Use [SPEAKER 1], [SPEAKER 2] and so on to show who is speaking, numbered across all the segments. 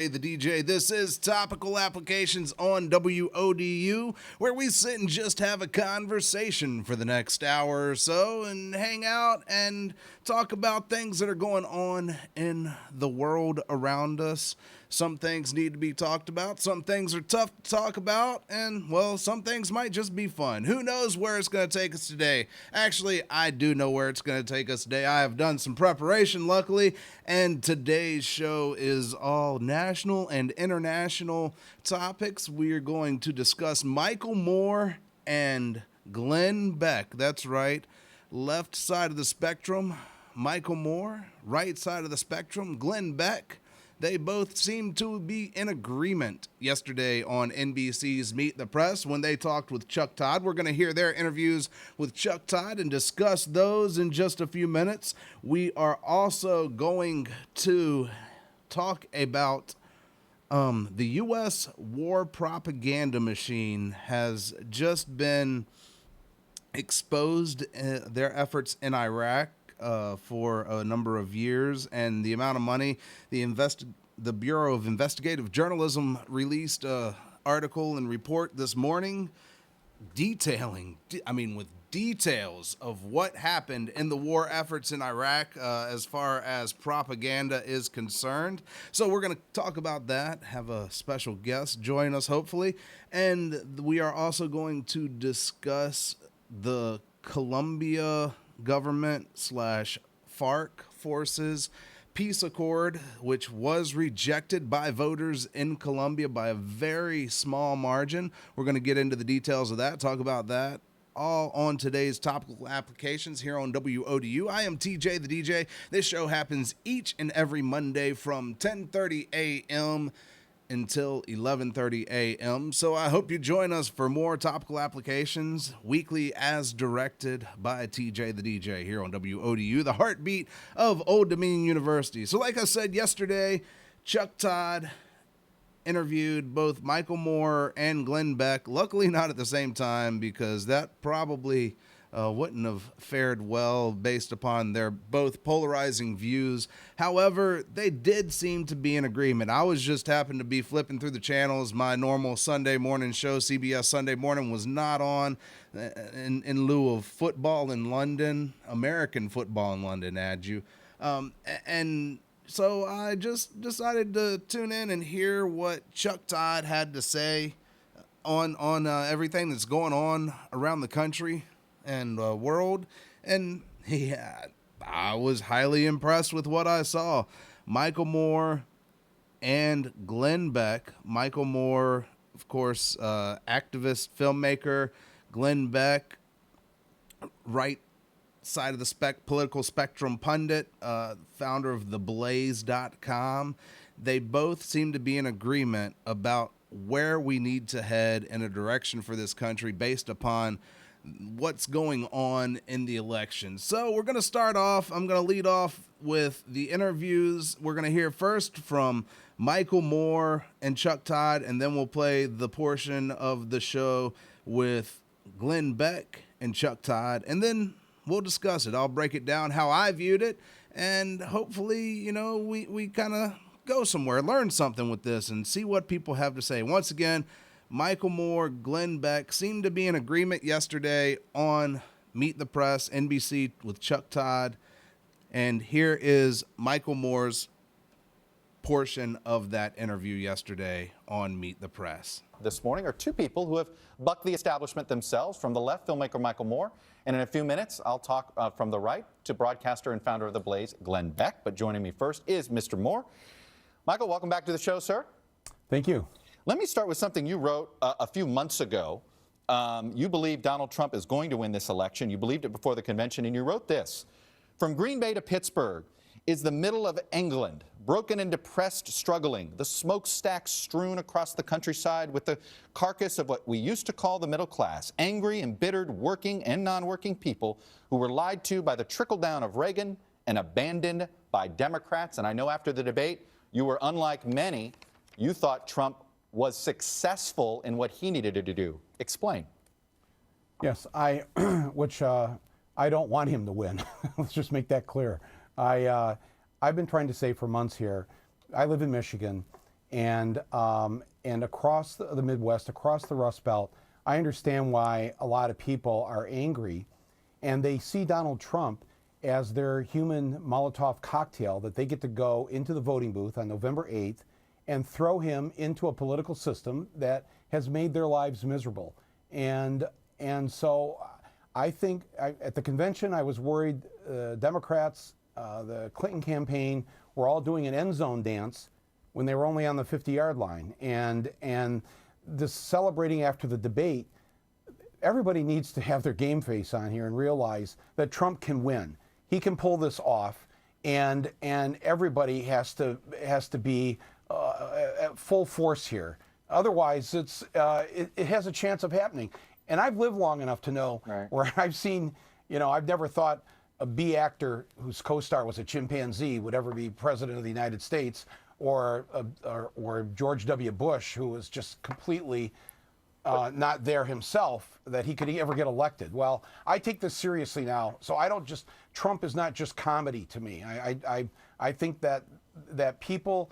[SPEAKER 1] Hey, the DJ. This is Topical Applications on WODU, where we sit and just have a conversation for the next hour or so and hang out and talk about things that are going on in the world around us. Some things need to be talked about, some things are tough to talk about, and, well, some things might just be fun. Who knows where it's going to take us today? Actually, I do know where it's going to take us today. I have done some preparation, luckily, and today's show is all national and international topics. We are going to discuss Michael Moore and Glenn Beck. That's right. Left side of the spectrum, Michael Moore. Right side of the spectrum, Glenn Beck. They both seemed to be in agreement yesterday on NBC's Meet the Press when they talked with Chuck Todd. We're going to hear their interviews with Chuck Todd and discuss those in just a few minutes. We are also going to talk about the U.S. war propaganda machine has just been exposed, their efforts in Iraq for a number of years, and the amount of money the Bureau of Investigative Journalism released an article and report this morning detailing, with details of what happened in the war efforts in Iraq as far as propaganda is concerned. So we're going to talk about that, have a special guest join us hopefully, and we are also going to discuss the Colombia government / FARC forces peace accord, which was rejected by voters in Colombia by a very small margin. We're going to get into the details of that, talk about that, all on today's Topical Applications here on WODU. I am TJ the DJ. This show happens each and every Monday from 10:30 a.m. until 11:30 a.m. So I hope you join us for more Topical Applications weekly as directed by TJ the DJ here on WODU, the heartbeat of Old Dominion University. So like I said yesterday, Chuck Todd interviewed both Michael Moore and Glenn Beck, luckily not at the same time because that probably wouldn't have fared well based upon their both polarizing views. However, they did seem to be in agreement. I was just happened to be flipping through the channels. My normal Sunday morning show, CBS Sunday Morning, was not on in lieu of football in London, American football in London, and so I just decided to tune in and hear what Chuck Todd had to say on everything that's going on around the country and world, and I was highly impressed with what I saw. Michael Moore and Glenn Beck. Michael Moore, of course, activist, filmmaker. Glenn Beck, right side of the political spectrum pundit, founder of theblaze.com. They both seem to be in agreement about where we need to head in a direction for this country based upon what's going on in the election. So we're going to start off. I'm going to lead off with the interviews. We're going to hear first from Michael Moore and Chuck Todd, and then we'll play the portion of the show with Glenn Beck and Chuck Todd, and then we'll discuss it. I'll break it down how I viewed it, and hopefully, we kind of go somewhere, learn something with this, and see what people have to say. Once again, Michael Moore, Glenn Beck seemed to be in agreement yesterday on Meet the Press, NBC with Chuck Todd. And here is Michael Moore's portion of that interview yesterday on Meet the Press.
[SPEAKER 2] This morning are two people who have bucked the establishment themselves. From the left, filmmaker Michael Moore. And in a few minutes, I'll talk from the right to broadcaster and founder of The Blaze, Glenn Beck. But joining me first is Mr. Moore. Michael, welcome back to the show, sir.
[SPEAKER 3] Thank you.
[SPEAKER 2] Let me start with something you wrote a few months ago. You believe Donald Trump is going to win this election. You believed it before the convention, and you wrote this. From Green Bay to Pittsburgh is the middle of England, broken and depressed, struggling, the smokestacks strewn across the countryside with the carcass of what we used to call the middle class, angry, embittered, working and non-working people who were lied to by the trickle-down of Reagan and abandoned by Democrats. And I know after the debate, you were unlike many. You thought Trump was successful in what he needed to do. Explain.
[SPEAKER 3] Yes, I don't want him to win. Let's just make that clear. I've been trying to say for months here, I live in Michigan, and across the Midwest, across the Rust Belt, I understand why a lot of people are angry, and they see Donald Trump as their human Molotov cocktail that they get to go into the voting booth on November 8th and throw him into a political system that has made their lives miserable. And so I think at the convention, I was worried Democrats, the Clinton campaign, were all doing an end zone dance when they were only on the 50-yard line. And this celebrating after the debate, everybody needs to have their game face on here and realize that Trump can win. He can pull this off, and everybody has to be at full force here. Otherwise, it has a chance of happening. And I've lived long enough to know where I've seen, I've never thought a B actor whose co-star was a chimpanzee would ever be president of the United States, or George W. Bush, who was just completely not there himself, that he could ever get elected. Well, I take this seriously now, so I don't just, Trump is not just comedy to me. I think that people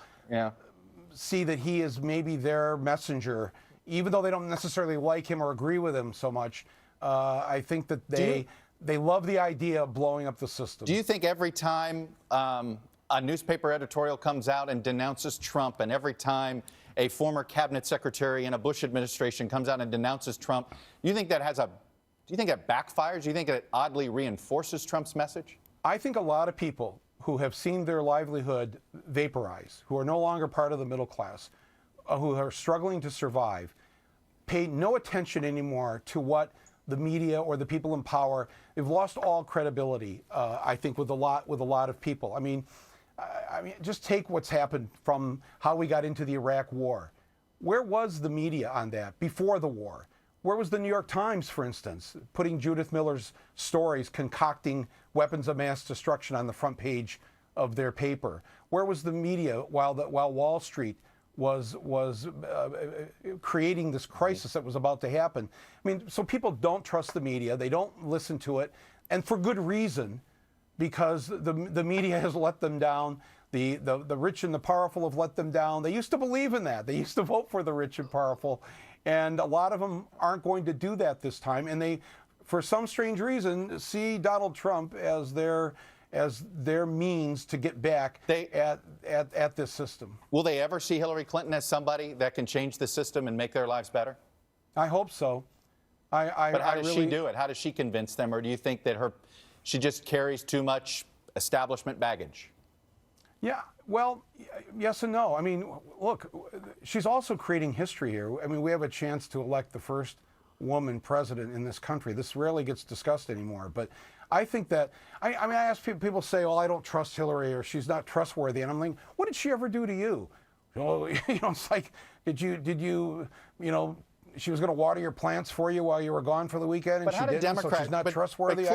[SPEAKER 3] see that he is maybe their messenger, even though they don't necessarily like him or agree with him so much. I think that they love the idea of blowing up the system.
[SPEAKER 2] Do you think every time a newspaper editorial comes out and denounces Trump, and every time a former cabinet secretary in a Bush administration comes out and denounces Trump, do you think that backfires? Do you think that it oddly reinforces Trump's message?
[SPEAKER 3] I think a lot of people who have seen their livelihood vaporize, who are no longer part of the middle class, who are struggling to survive, pay no attention anymore to what the media or the people in power. They've lost all credibility, I think, with a lot of people. I mean, just take what's happened from how we got into the Iraq War. Where was the media on that before the war? Where was the New York Times, for instance, putting Judith Miller's stories, concocting weapons of mass destruction on the front page of their paper? Where was the media while Wall Street was creating this crisis that was about to happen? I mean, so people don't trust the media. They don't listen to it, and for good reason, because the media has let them down. The rich and the powerful have let them down. They used to believe in that. They used to vote for the rich and powerful. And a lot of them aren't going to do that this time. And they, for some strange reason, see Donald Trump as their means to get back at this system.
[SPEAKER 2] Will they ever see Hillary Clinton as somebody that can change the system and make their lives better?
[SPEAKER 3] I hope so.
[SPEAKER 2] But how does she do it? How does she convince them? Or do you think that she just carries too much establishment baggage?
[SPEAKER 3] Yeah, well, yes and no. I mean, look, she's also creating history here. I mean, we have a chance to elect the first woman president in this country. This rarely gets discussed anymore. But I think that, I ask people say, well, I don't trust Hillary, or she's not trustworthy. And I'm like, what did she ever do to you? Well, it's like, did you she was going to water your plants for you while you were gone for the weekend, and she didn't, so she's not trustworthy.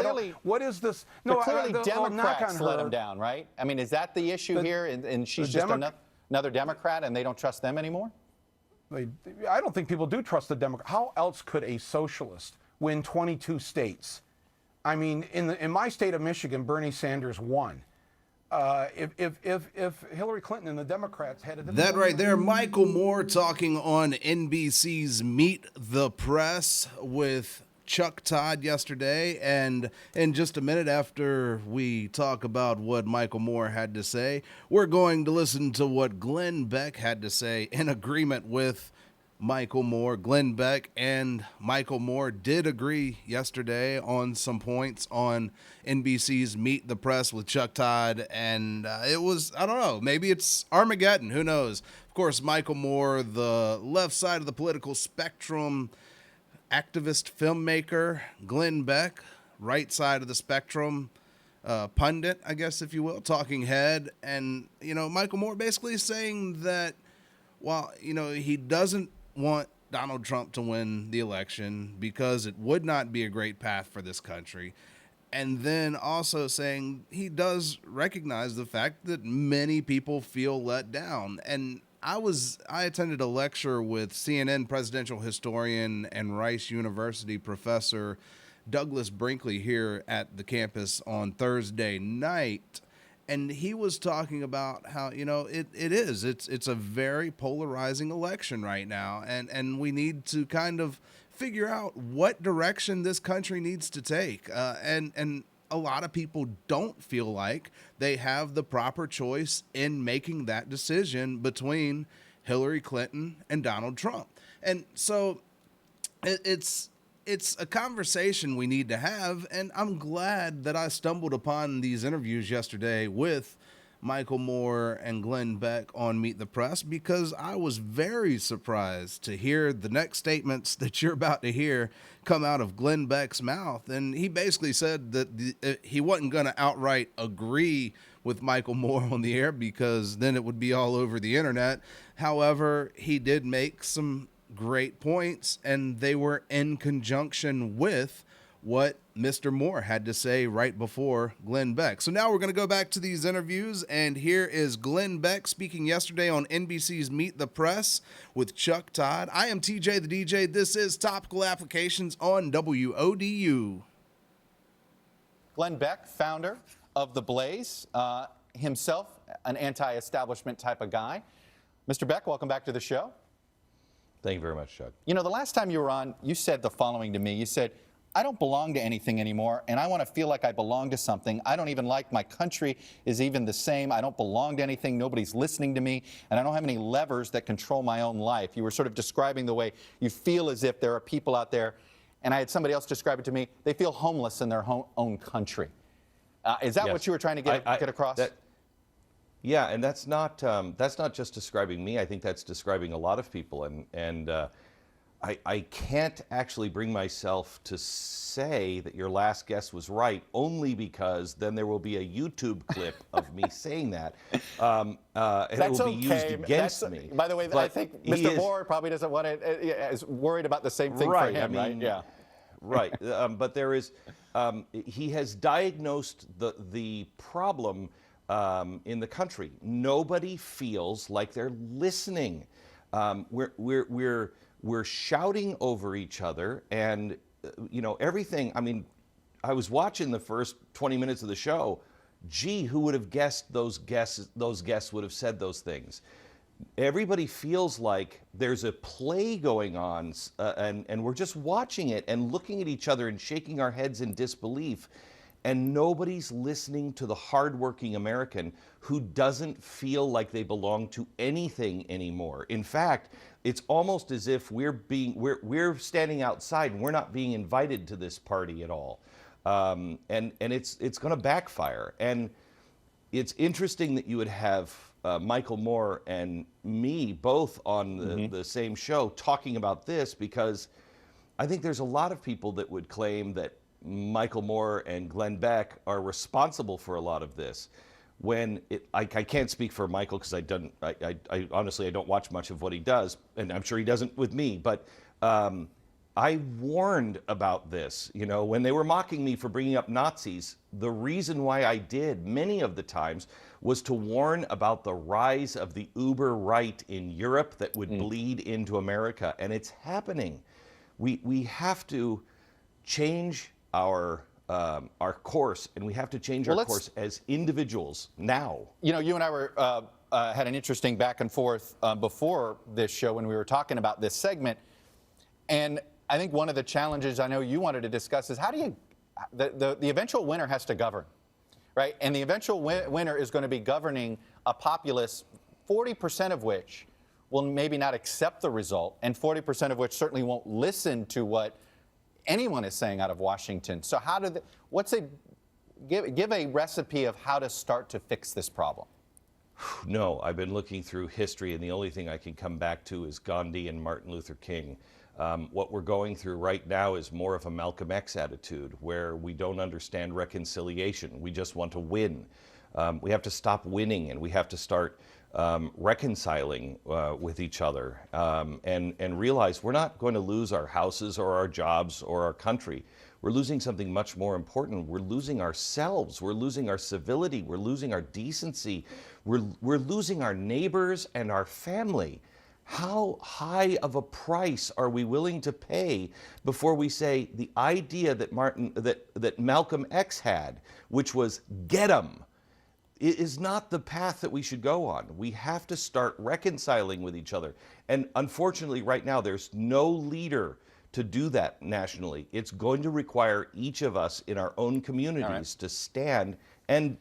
[SPEAKER 3] What is this?
[SPEAKER 2] No, clearly Democrats let him down, right? I mean, is that the issue here? And she's just another Democrat, and they don't trust them anymore?
[SPEAKER 3] I don't think people do trust the Democrat. How else could a socialist win 22 states? I mean, in my state of Michigan, Bernie Sanders won. If Hillary Clinton and the Democrats had a
[SPEAKER 1] that right there, Michael Moore talking on NBC's Meet the Press with Chuck Todd yesterday. And in just a minute, after we talk about what Michael Moore had to say, we're going to listen to what Glenn Beck had to say in agreement with Michael Moore. Glenn Beck and Michael Moore did agree yesterday on some points on NBC's Meet the Press with Chuck Todd, and it was, I don't know, maybe it's Armageddon, who knows. Of course, Michael Moore, the left side of the political spectrum activist filmmaker. Glenn Beck, right side of the spectrum pundit, I guess, if you will, talking head. And, Michael Moore basically saying that while, he doesn't want Donald Trump to win the election because it would not be a great path for this country. And then also saying he does recognize the fact that many people feel let down. And I attended a lecture with CNN presidential historian and Rice University professor Douglas Brinkley here at the campus on Thursday night. and he was talking about how, it's a very polarizing election right now, and we need to kind of figure out what direction this country needs to take, and a lot of people don't feel like they have the proper choice in making that decision between Hillary Clinton and Donald Trump. And so it's a conversation we need to have, and I'm glad that I stumbled upon these interviews yesterday with Michael Moore and Glenn Beck on Meet the Press, because I was very surprised to hear the next statements that you're about to hear come out of Glenn Beck's mouth. And he basically said that he wasn't going to outright agree with Michael Moore on the air, because then it would be all over the internet. However, he did make some great points, and they were in conjunction with what Mr. Moore had to say right before Glenn Beck. So now we're going to go back to these interviews, and here is Glenn Beck speaking yesterday on NBC's Meet the Press with Chuck Todd. I am TJ the DJ. This is Topical Applications on WODU.
[SPEAKER 2] Glenn Beck, founder of The Blaze, himself an anti-establishment type of guy. Mr. Beck, welcome back to the show.
[SPEAKER 4] Thank you very much, Chuck.
[SPEAKER 2] You know, the last time you were on, you said the following to me. You said, I don't belong to anything anymore, and I want to feel like I belong to something. I don't even like my country is even the same. I don't belong to anything. Nobody's listening to me, and I don't have any levers that control my own life. You were sort of describing the way you feel as if there are people out there, and I had somebody else describe it to me, they feel homeless in their own country. Is that what you were trying to get across?
[SPEAKER 4] Yeah, and that's not just describing me. I think that's describing a lot of people, and I can't actually bring myself to say that your last guess was right, only because then there will be a YouTube clip of me saying that, and it will be used against me.
[SPEAKER 2] By the way, I think Mr. Moore probably doesn't want it, is worried about the same thing for him, right? Yeah.
[SPEAKER 4] Right, but there is, he has diagnosed the problem in the country. Nobody feels like they're listening. We're shouting over each other, and everything. I mean, I was watching the first 20 minutes of the show. Gee, who would have guessed those guests would have said those things? Everybody feels like there's a play going on, and we're just watching it and looking at each other and shaking our heads in disbelief. And nobody's listening to the hardworking American who doesn't feel like they belong to anything anymore. In fact, it's almost as if we're standing outside and we're not being invited to this party at all. And it's going to backfire. And it's interesting that you would have Michael Moore and me both on the same show talking about this, because I think there's a lot of people that would claim that Michael Moore and Glenn Beck are responsible for a lot of this. When I can't speak for Michael, because I honestly don't watch much of what he does, and I'm sure he doesn't with me. But I warned about this. When they were mocking me for bringing up Nazis, the reason why I did many of the times was to warn about the rise of the uber right in Europe that would bleed into America, and it's happening. We have to change our course, and we have to change our course as individuals now.
[SPEAKER 2] You and I were had an interesting back and forth before this show when we were talking about this segment, and I think one of the challenges I know you wanted to discuss is how do you the eventual winner has to govern, right? And the eventual winner is going to be governing a populace, 40% of which will maybe not accept the result, and 40% of which certainly won't listen to what anyone is saying out of Washington. So how give a recipe of how to start to fix this problem?
[SPEAKER 4] No, I've been looking through history, and the only thing I can come back to is Gandhi and Martin Luther King. What we're going through right now is more of a Malcolm X attitude, where we don't understand reconciliation. We just want to win. We have to stop winning, and we have to start reconciling with each other, and realize we're not going to lose our houses or our jobs or our country. We're losing something much more important. We're losing ourselves. We're losing our civility. We're losing our decency. We're losing our neighbors and our family. How high of a price are we willing to pay before we say the idea that Malcolm X had, which was get 'em? is not the path that we should go on. We have to start reconciling with each other. And unfortunately, right now, there's no leader to do that nationally. It's going to require each of us in our own communities to stand and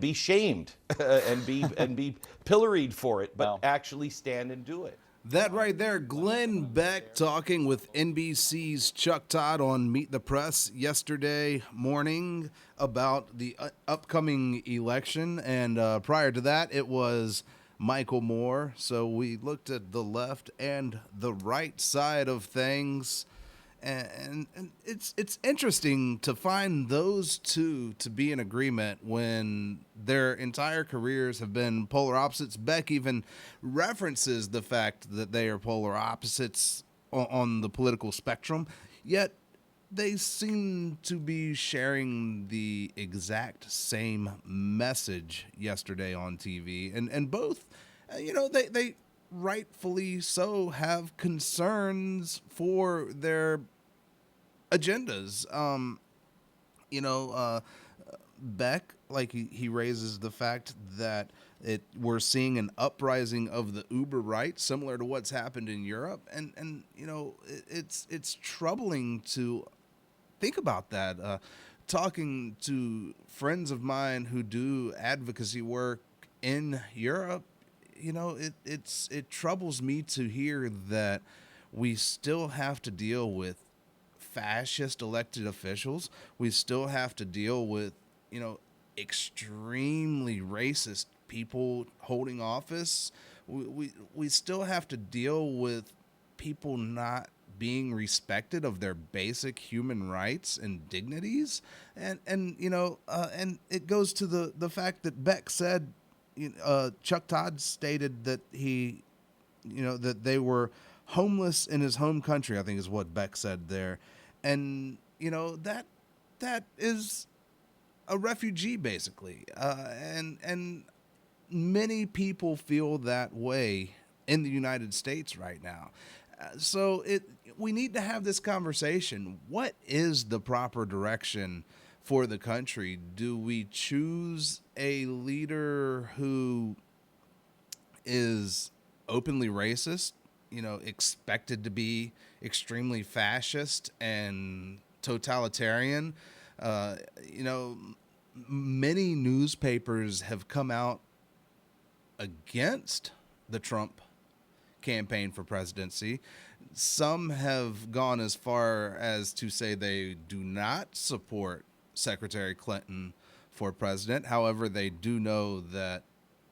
[SPEAKER 4] be shamed and be pilloried for it, but actually stand and do it.
[SPEAKER 1] That right there, Glenn Beck talking with NBC's Chuck Todd on Meet the Press yesterday morning about the upcoming election. And prior to that, it was Michael Moore. So we looked at the left and the right side of things. And it's interesting to find those two to be in agreement when their entire careers have been polar opposites. Beck even references the fact that they are polar opposites on the political spectrum, yet they seem to be sharing the exact same message yesterday on TV. And both, they rightfully so have concerns for their agendas. Beck, like he raises the fact that we're seeing an uprising of the uber right, similar to what's happened in Europe, and it's troubling to think about that. Talking to friends of mine who do advocacy work in Europe, it troubles me to hear that we still have to deal with fascist elected officials. We still have to deal with, extremely racist people holding office. We still have to deal with people not being respected of their basic human rights and dignities. And it goes to the fact that Beck said, Chuck Todd stated that that they were homeless in his home country, I think is what Beck said there. And, that is a refugee, basically. And many people feel that way in the United States right now. So we need to have this conversation. What is the proper direction for the country? Do we choose a leader who is openly racist, expected to be extremely fascist and totalitarian? Many newspapers have come out against the Trump campaign for presidency. Some have gone as far as to say they do not support Secretary Clinton for president. However, they do know that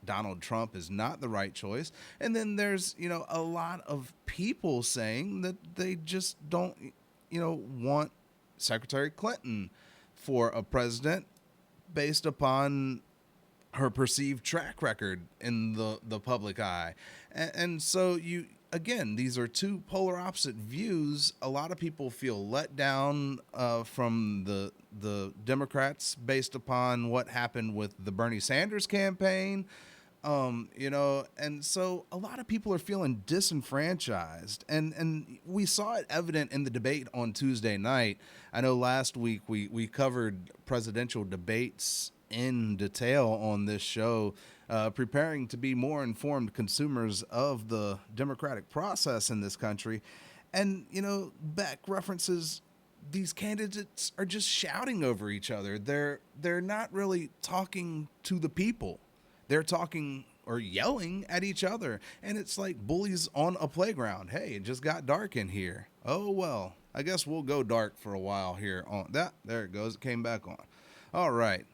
[SPEAKER 1] Donald Trump is not the right choice. And then there's, a lot of people saying that they just don't, want Secretary Clinton for a president based upon her perceived track record in the public eye. And so again, these are two polar opposite views. A lot of people feel let down from the Democrats based upon what happened with the Bernie Sanders campaign. And so a lot of people are feeling disenfranchised, and we saw it evident in the debate on Tuesday night. I know last week we covered presidential debates in detail on this show, preparing to be more informed consumers of the democratic process in this country. And, Beck references these candidates are just shouting over each other. They're not really talking to the people. They're talking or yelling at each other. And it's like bullies on a playground. Hey, it just got dark in here. Oh, well, I guess we'll go dark for a while here on that. There it goes. It came back on. All right.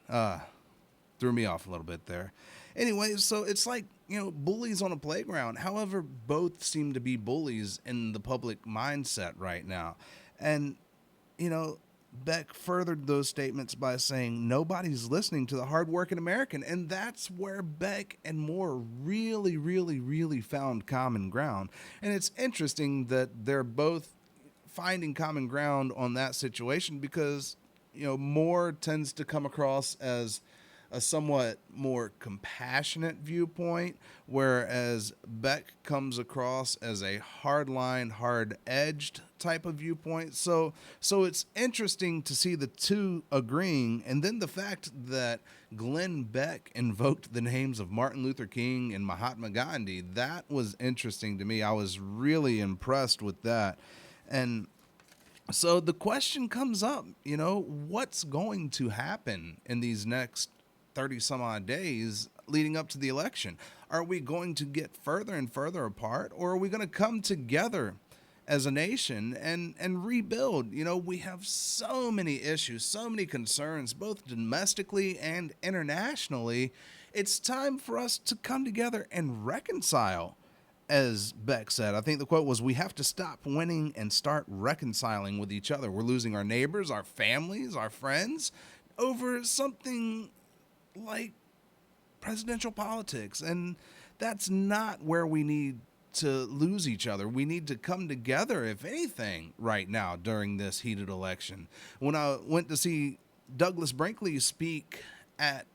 [SPEAKER 1] Threw me off a little bit there. Anyway, so it's like, bullies on a playground. However, both seem to be bullies in the public mindset right now. And, Beck furthered those statements by saying nobody's listening to the hardworking American. And that's where Beck and Moore really, really, really found common ground. And it's interesting that they're both finding common ground on that situation because, Moore tends to come across as a somewhat more compassionate viewpoint, whereas Beck comes across as a hardline, hard-edged type of viewpoint. So it's interesting to see the two agreeing, and then the fact that Glenn Beck invoked the names of Martin Luther King and Mahatma Gandhi, that was interesting to me. I was really impressed with that. And so the question comes up, what's going to happen in these next 30 some odd days leading up to the election? Are we going to get further and further apart, or are we going to come together as a nation and rebuild? We have so many issues, so many concerns, both domestically and internationally. It's time for us to come together and reconcile. As Beck said, I think the quote was, "We have to stop winning and start reconciling with each other. We're losing our neighbors, our families, our friends over something like presidential politics." And that's not where we need to lose each other. We need to come together, if anything, right now during this heated election. When I went to see Douglas Brinkley speak at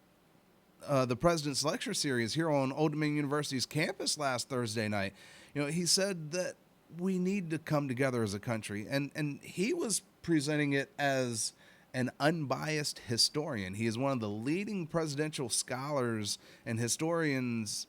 [SPEAKER 1] the President's Lecture Series here on Old Dominion University's campus last Thursday night, he said that we need to come together as a country. And he was presenting it as an unbiased historian. He is one of the leading presidential scholars and historians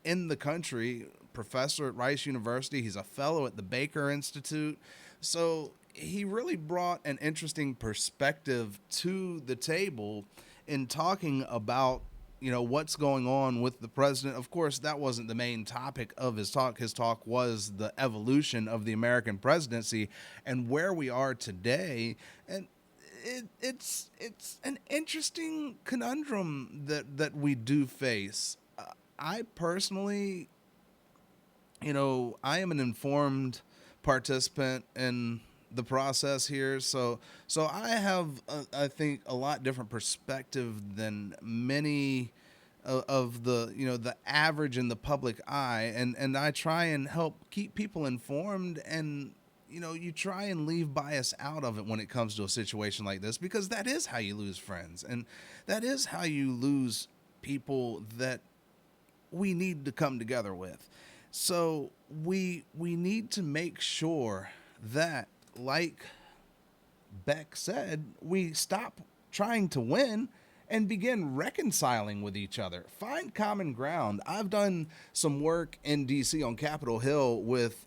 [SPEAKER 1] in the country, professor at Rice University. He's a fellow at the Baker Institute. So he really brought an interesting perspective to the table in talking about what's going on with the president. Of course, that wasn't the main topic of his talk. His talk was the evolution of the American presidency and where we are today. And it's an interesting conundrum that we do face. I personally, I am an informed participant in the process here, so I have I think a lot different perspective than many of the the average in the public eye, and I try and help keep people informed, and you try and leave bias out of it when it comes to a situation like this, because that is how you lose friends, and that is how you lose people that we need to come together with. So we need to make sure that, like Beck said, we stop trying to win and begin reconciling with each other. Find common ground. I've done some work in D.C. on Capitol Hill with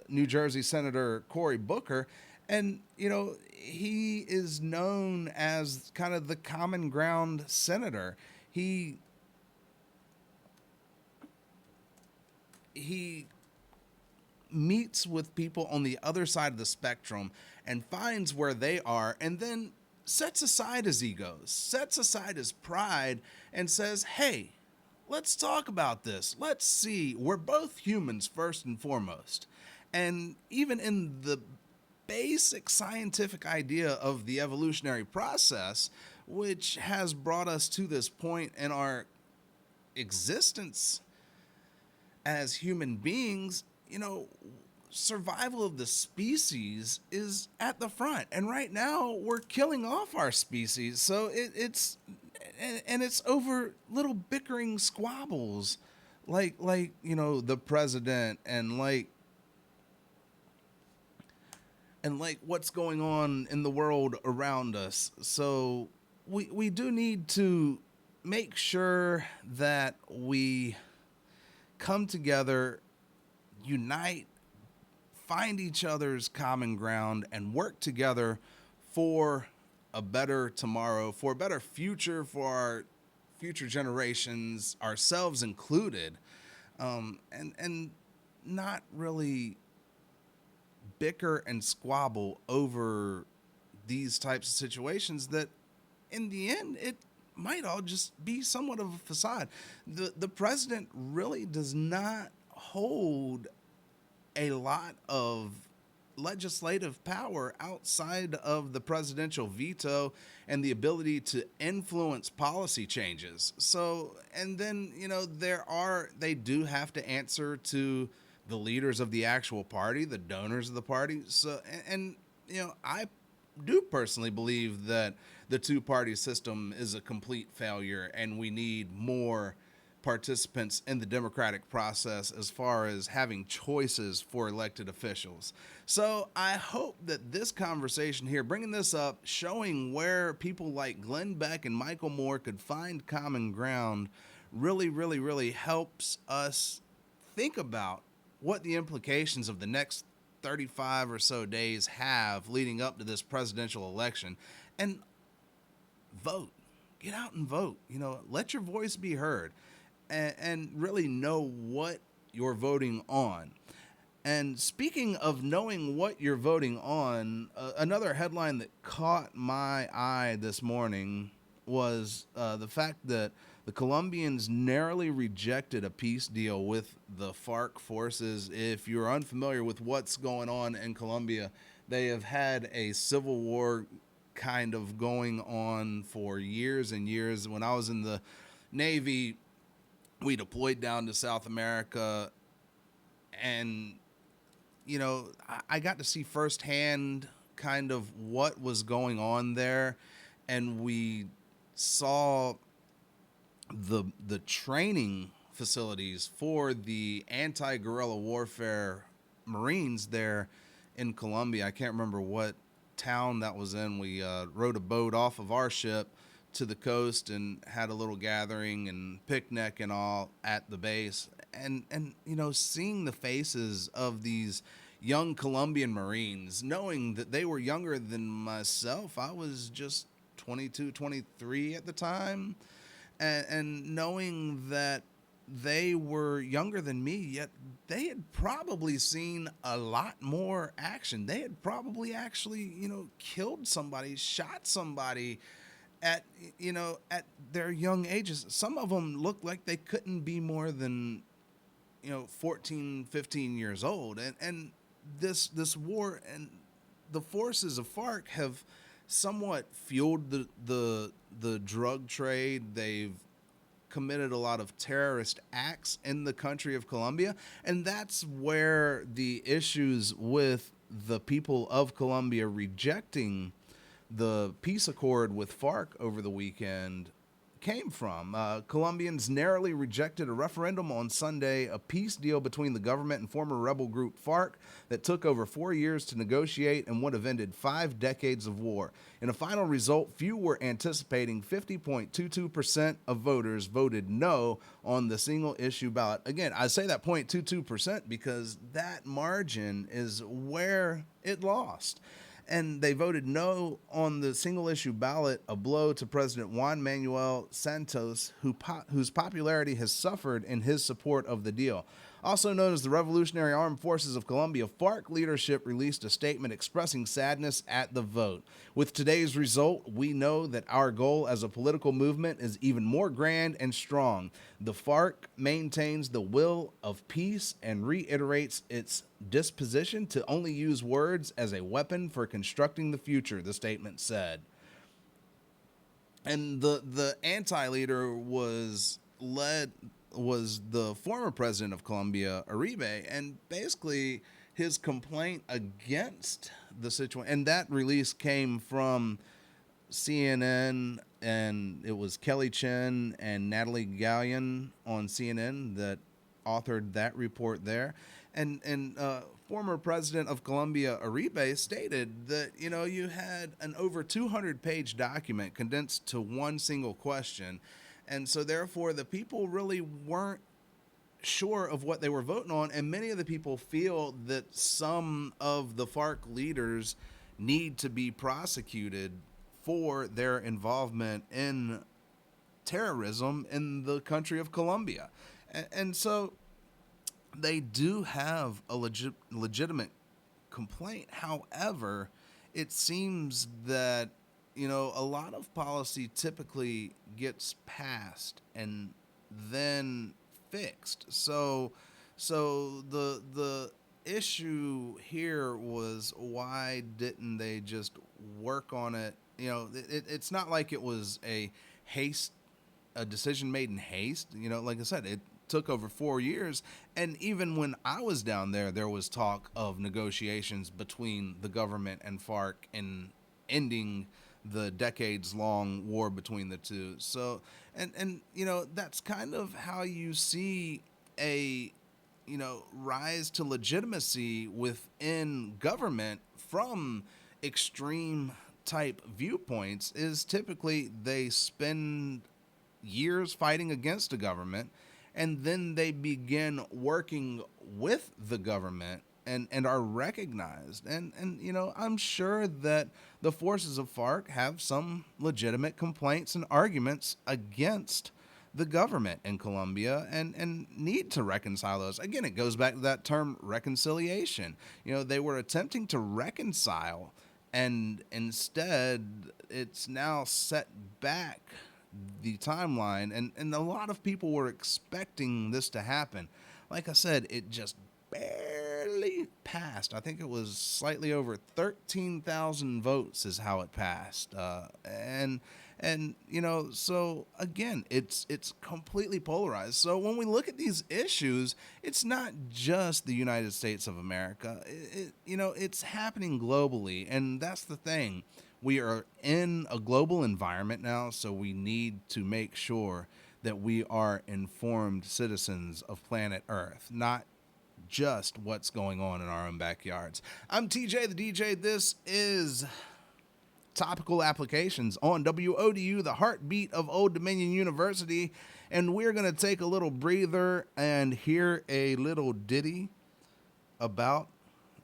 [SPEAKER 1] New Jersey Senator Cory Booker, and he is known as kind of the common ground senator. He meets with people on the other side of the spectrum and finds where they are, and then sets aside his egos, sets aside his pride, and says, hey, let's talk about this. Let's see. We're both humans first and foremost. And even in the basic scientific idea of the evolutionary process, which has brought us to this point in our existence as human beings, survival of the species is at the front. And right now we're killing off our species. So it's over little bickering squabbles like the president and like what's going on in the world around us. So we do need to make sure that we come together, unite, find each other's common ground, and work together for a better tomorrow, for a better future for our future generations, ourselves included, and not really bicker and squabble over these types of situations that in the end it might all just be somewhat of a facade. The president really does not hold a lot of legislative power outside of the presidential veto and the ability to influence policy changes. So, and then, they do have to answer to the leaders of the actual party, the donors of the party. So, and I do personally believe that the two-party system is a complete failure and we need more participants in the democratic process as far as having choices for elected officials. So I hope that this conversation here, bringing this up, showing where people like Glenn Beck and Michael Moore could find common ground, really helps us think about what the implications of the next 35 or so days have leading up to this presidential election. And vote. Get out and vote. Let your voice be heard. And really know what you're voting on. And speaking of knowing what you're voting on, another headline that caught my eye this morning was the fact that the Colombians narrowly rejected a peace deal with the FARC forces. If you're unfamiliar with what's going on in Colombia, they have had a civil war kind of going on for years and years. When I was in the Navy, we deployed down to South America, and, I got to see firsthand kind of what was going on there, and we saw the training facilities for the anti-guerrilla warfare Marines there in Colombia. I can't remember what town that was in. We rode a boat off of our ship to the coast and had a little gathering and picnic and all at the base, and seeing the faces of these young Colombian Marines, knowing that they were younger than myself. I was just 22, 23 at the time, and knowing that they were younger than me, yet they had probably seen a lot more action. They had probably actually, killed somebody, shot somebody at their young ages. Some of them looked like they couldn't be more than 14, 15 years old. And this war and the forces of FARC have somewhat fueled the drug trade. They've committed a lot of terrorist acts in the country of Colombia, and that's where the issues with the people of Colombia rejecting the peace accord with FARC over the weekend came from. Colombians narrowly rejected a referendum on Sunday, a peace deal between the government and former rebel group FARC that took over 4 years to negotiate and would have ended 5 decades of war. In a final result, few were anticipating. 50.22% of voters voted no on the single issue ballot. Again, I say that 0.22% because that margin is where it lost. And they voted no on the single-issue ballot, a blow to President Juan Manuel Santos, whose popularity has suffered in his support of the deal. Also known as the Revolutionary Armed Forces of Colombia, FARC leadership released a statement expressing sadness at the vote. With today's result, we know that our goal as a political movement is even more grand and strong. The FARC maintains the will of peace and reiterates its disposition to only use words as a weapon for constructing the future, the statement said. And the anti-leader was the former president of Colombia, Uribe, and basically his complaint against the situation, and that release came from CNN, and it was Kelly Chen and Natalie Gallion on CNN that authored that report there. And former president of Colombia, Uribe, stated that, you had an over 200-page document condensed to one single question. And so, therefore, the people really weren't sure of what they were voting on. And many of the people feel that some of the FARC leaders need to be prosecuted for their involvement in terrorism in the country of Colombia. And so they do have a legitimate complaint. However, it seems that a lot of policy typically gets passed and then fixed. So the issue here was, why didn't they just work on it? It's not like it was a decision made in haste. Like I said, it took over 4 years. And even when I was down there was talk of negotiations between the government and FARC and ending the decades-long war between the two. So, and that's kind of how you see a rise to legitimacy within government from extreme type viewpoints is typically they spend years fighting against the government, and then they begin working with the government and are recognized. And I'm sure that the forces of FARC have some legitimate complaints and arguments against the government in Colombia and need to reconcile those. Again, it goes back to that term reconciliation. They were attempting to reconcile, and instead it's now set back the timeline, and a lot of people were expecting this to happen. Like I said, it just barely passed. I think it was slightly over 13,000 votes is how it passed. So again, it's completely polarized. So when we look at these issues, it's not just the United States of America. It's happening globally, and that's the thing. We are in a global environment now, so we need to make sure that we are informed citizens of planet Earth, not just what's going on in our own backyards. I'm TJ the DJ. This is Topical Applications on WODU, the heartbeat of Old Dominion University, and we're going to take a little breather and hear a little ditty about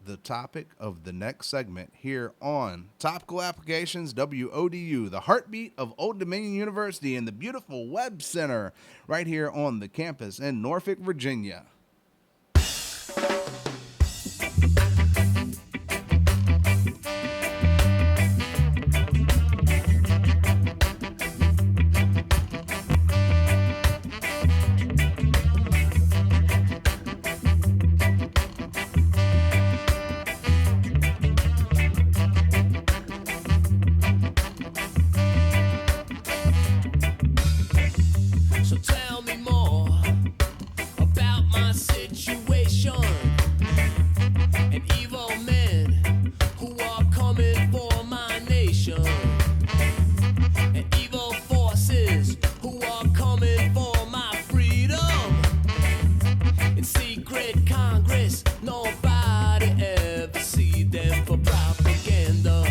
[SPEAKER 1] the topic of the next segment here on Topical Applications, WODU, the heartbeat of Old Dominion University in the beautiful Webb Center right here on the campus in Norfolk, Virginia.
[SPEAKER 5] So tell me more about my situation and evil men who are coming for my nation and evil forces who are coming for my freedom. In secret Congress, nobody ever see them for propaganda.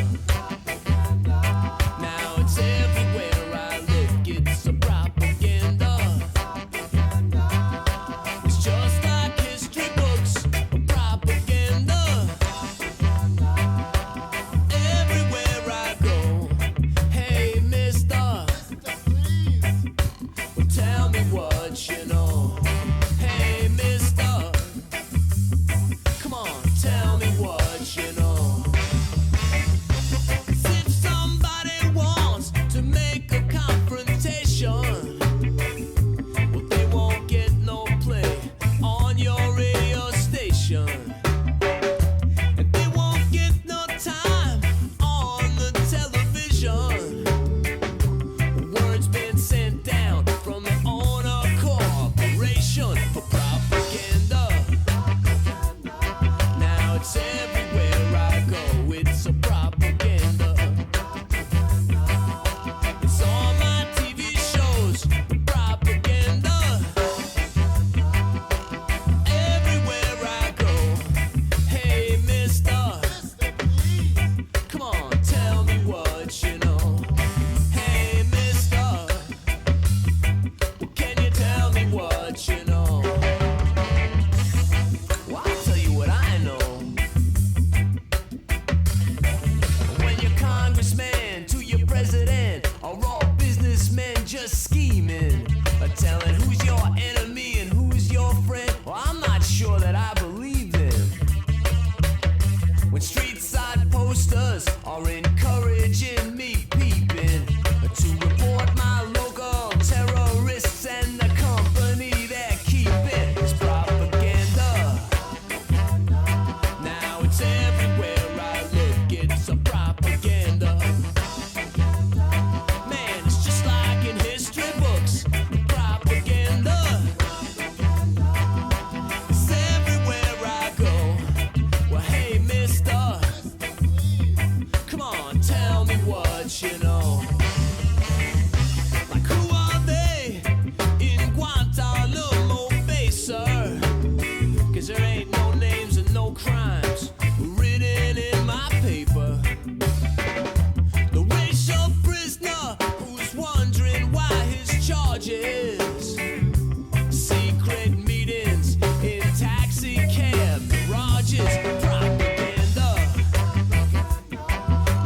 [SPEAKER 5] Now it's everywhere I look, it's a propaganda. It's just like history books, propaganda. Everywhere I go, hey mister, well, tell me what you know. Hey mister, come crimes written in my paper. The racial prisoner who's wondering why his charges. Secret meetings in taxi cab garages. Propaganda.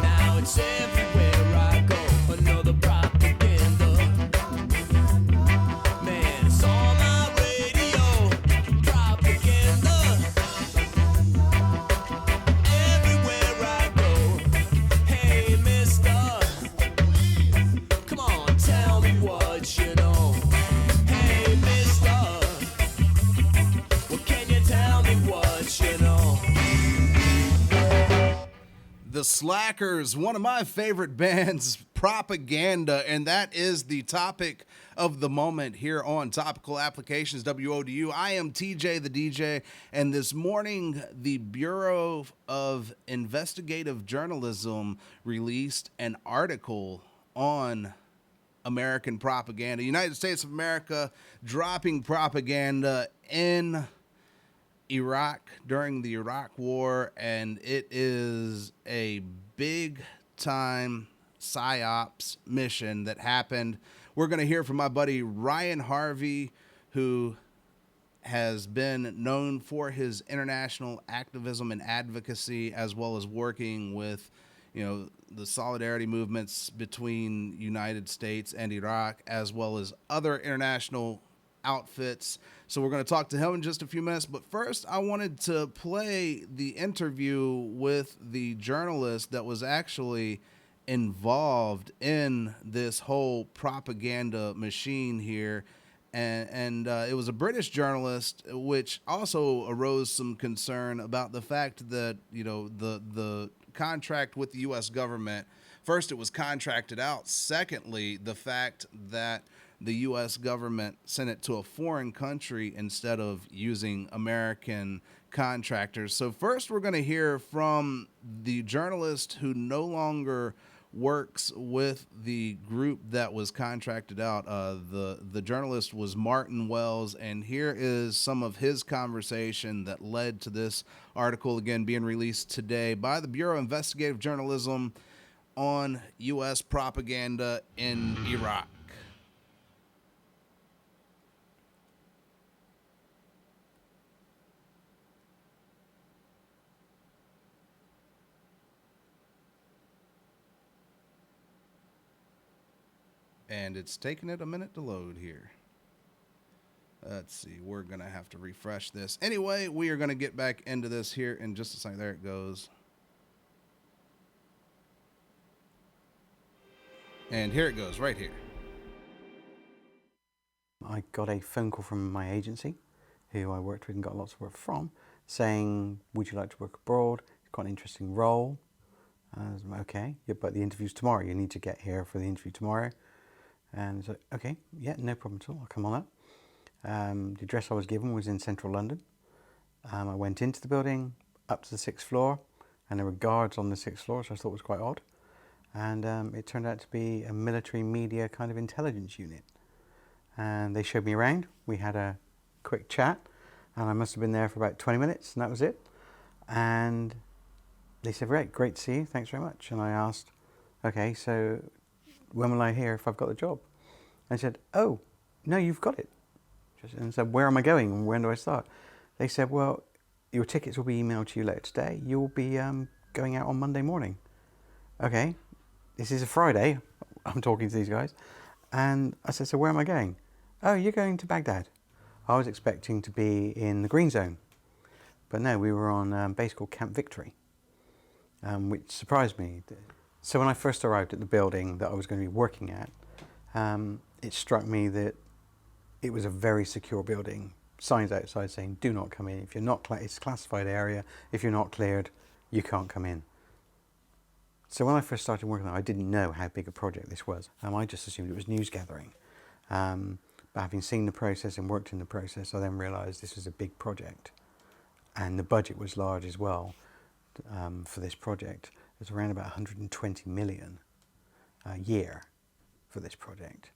[SPEAKER 5] Now it's everywhere I go. Another propaganda. Man, it's on my radio. Propaganda. Everywhere I go. Hey, mister. Come on, tell me what you know. Hey, mister. Well, can you tell me what you know?
[SPEAKER 1] The Slackers, one of my favorite bands, Propaganda, and that is the topic of the moment here on Topical Applications, WODU. I am TJ the DJ, and this morning the Bureau of Investigative Journalism released an article on American propaganda. United States of America dropping propaganda in Iraq during the Iraq War, and it is a big time PSYOPs mission that happened. We're going to hear from my buddy Ryan Harvey, who has been known for his international activism and advocacy, as well as working with, the solidarity movements between United States and Iraq, as well as other international outfits. So we're going to talk to him in just a few minutes. But first, I wanted to play the interview with the journalist that was actually involved in this whole propaganda machine here. And it was a British journalist, which also arose some concern about the fact that, the contract with the U.S. government, first, it was contracted out. Secondly, the fact that the U.S. government sent it to a foreign country instead of using American contractors. So first, we're going to hear from the journalist who no longer works with the group that was contracted out. The journalist was Martin Wells, and here is some of his conversation that led to this article, again, being released today by the Bureau of Investigative Journalism on U.S. propaganda in Iraq. And it's taking it a minute to load here. Let's see. We're going to have to refresh this. Anyway, we are going to get back into this here in just a second. There it goes. And here it goes, right here.
[SPEAKER 6] I got a phone call from my agency, who I worked with and got lots of work from, saying, would you like to work abroad? It's quite an interesting role. I was like, okay, yeah, but the interview's tomorrow. You need to get here for the interview tomorrow. And so, okay, yeah, no problem at all. I'll come on up. The address I was given was in central London. I went into the building, up to the 6th floor, and there were guards on the 6th floor, which I thought was quite odd. And it turned out to be a military media kind of intelligence unit. And they showed me around. We had a quick chat, and I must have been there for about 20 minutes, and that was it. And they said, right, great to see you, thanks very much. And I asked, okay, so when will I hear if I've got the job? I said, oh, no, you've got it. And I said, where am I going and when do I start? They said, well, your tickets will be emailed to you later today. You'll be going out on Monday morning. Okay, this is a Friday. I'm talking to these guys. And I said, so where am I going? Oh, you're going to Baghdad. I was expecting to be in the green zone. But no, we were on a base called Camp Victory, which surprised me. So when I first arrived at the building that I was going to be working at, it struck me that it was a very secure building. Signs outside saying, do not come in. If you're not, it's a classified area. If you're not cleared, you can't come in. So when I first started working on it, I didn't know how big a project this was. I just assumed it was news gathering. But having seen the process and worked in the process, I then realised this was a big project. And the budget was large as well for this project. It was around about 120 million a year for this project.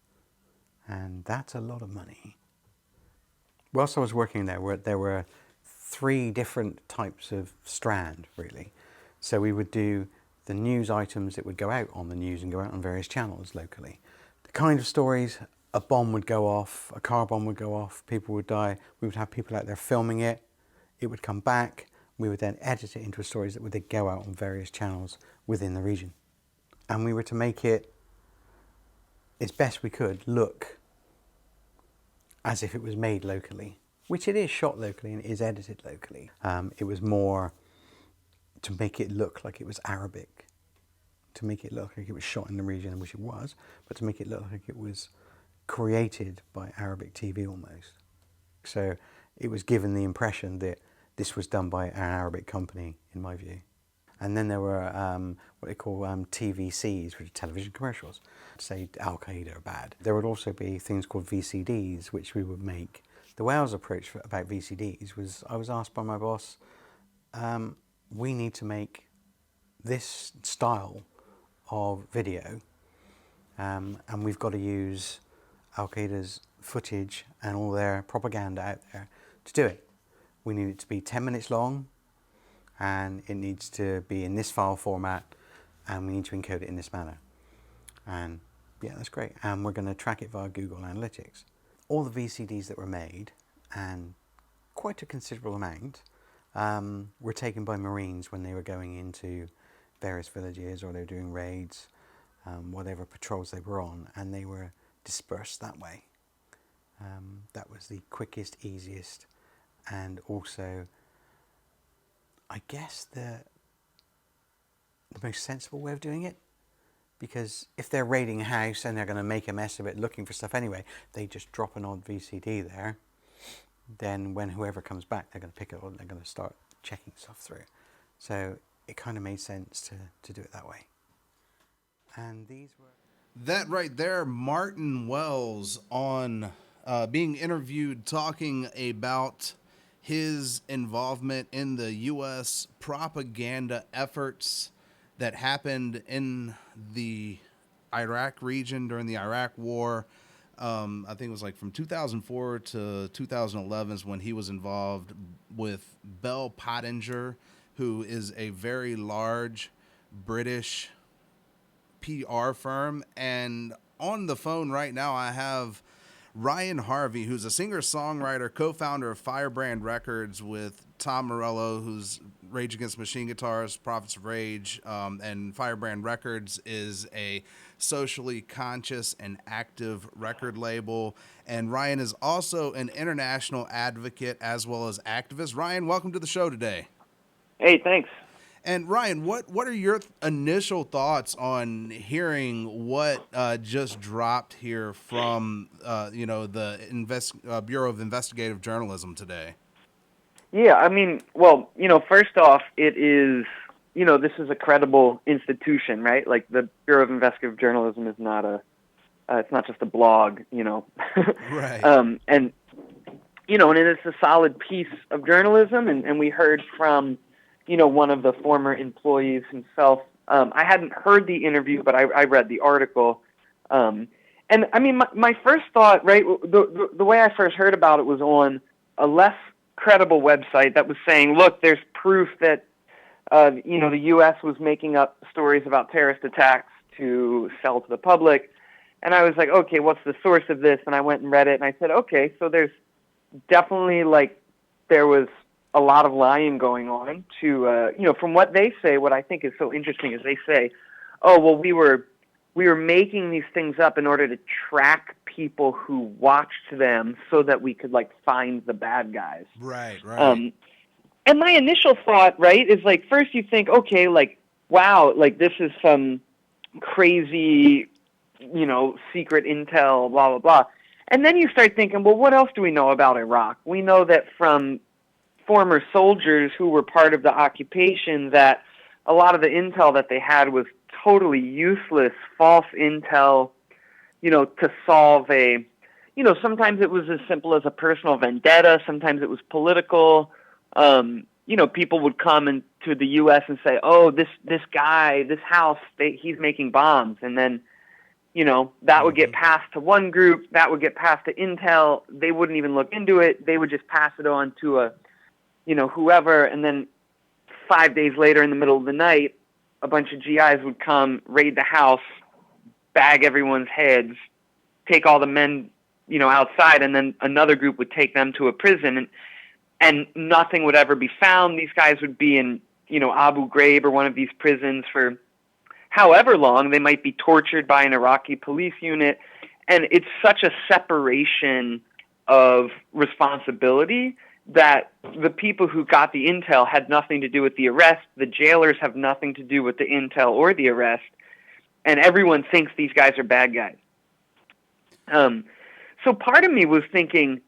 [SPEAKER 6] And that's a lot of money. Whilst I was working there were 3 different types of strand, really. So we would do the news items that would go out on the news and go out on various channels locally. The kind of stories, a bomb would go off, a car bomb would go off, people would die, we would have people out there filming it, it would come back, we would then edit it into stories that would then go out on various channels within the region. And we were to make it, as best we could, look as if it was made locally, which it is shot locally and it is edited locally. It was more to make it look like it was Arabic, to make it look like it was shot in the region, which it was, but to make it look like it was created by Arabic TV almost. So it was given the impression that this was done by an Arabic company, in my view. And then there were what they call TVCs, which are television commercials, to say Al-Qaeda are bad. There would also be things called VCDs, which we would make. The way I was approached about VCDs was, I was asked by my boss, we need to make this style of video, and we've got to use Al-Qaeda's footage and all their propaganda out there to do it. We need it to be 10 minutes long, and it needs to be in this file format, and we need to encode it in this manner. And yeah, that's great. And we're going to track it via Google Analytics. All the VCDs that were made, and quite a considerable amount, were taken by Marines when they were going into various villages or they were doing raids, whatever patrols they were on, and they were dispersed that way. That was the quickest, easiest, and also, I guess, the most sensible way of doing it. Because if they're raiding a house and they're going to make a mess of it looking for stuff anyway, they just drop an odd VCD there. Then when whoever comes back, they're going to pick it up and they're going to start checking stuff through. So it kind of made sense to do it that way. And these were...
[SPEAKER 1] That right there, Martin Wells on being interviewed talking about his involvement in the U.S. propaganda efforts that happened in the Iraq region during the Iraq War. I think it was like from 2004 to 2011 is when he was involved with Bell Pottinger, who is a very large British PR firm. And on the phone right now, I have Ryan Harvey, who's a singer-songwriter, co-founder of Firebrand Records with Tom Morello, who's Rage Against the Machine guitarist, Prophets of Rage, and Firebrand Records is a socially conscious and active record label. And Ryan is also an international advocate as well as activist. Ryan, welcome to the show today.
[SPEAKER 7] Hey, thanks.
[SPEAKER 1] And Ryan, what are your initial thoughts on hearing what just dropped here from the Bureau of Investigative Journalism today?
[SPEAKER 7] Yeah, I mean, well, first off, it is, this is a credible institution, right? Like the Bureau of Investigative Journalism is not it's not just a blog,
[SPEAKER 1] Right.
[SPEAKER 7] And it's a solid piece of journalism, and we heard from, one of the former employees himself. I hadn't heard the interview, but I read the article. And I mean, my first thought, right, the way I first heard about it was on a less credible website that was saying, look, there's proof that, the U.S. was making up stories about terrorist attacks to sell to the public. And I was like, okay, what's the source of this? And I went and read it, and I said, okay, so there's definitely, there was a lot of lying going on to, from what they say. What I think is so interesting is they say, oh, well, we were making these things up in order to track people who watched them so that we could, find the bad guys.
[SPEAKER 1] Right.
[SPEAKER 7] And my initial thought, right, is, first you think, okay, wow, this is some crazy, secret intel, blah, blah, blah. And then you start thinking, well, what else do we know about Iraq? We know that from former soldiers who were part of the occupation that a lot of the intel that they had was totally useless, false intel, to solve a, sometimes it was as simple as a personal vendetta, sometimes it was political. People would come into the U.S. and say, oh, this guy, this house, he's making bombs. And then, that would get passed to one group, that would get passed to intel. They wouldn't even look into it. They would just pass it on to whoever, and then 5 days later in the middle of the night, a bunch of GIs would come, raid the house, bag everyone's heads, take all the men, outside, and then another group would take them to a prison, and nothing would ever be found. These guys would be in, Abu Ghraib or one of these prisons for however long. They might be tortured by an Iraqi police unit. And it's such a separation of responsibility that the people who got the intel had nothing to do with the arrest. The jailers have nothing to do with the intel or the arrest. And everyone thinks these guys are bad guys. So part of me was thinking,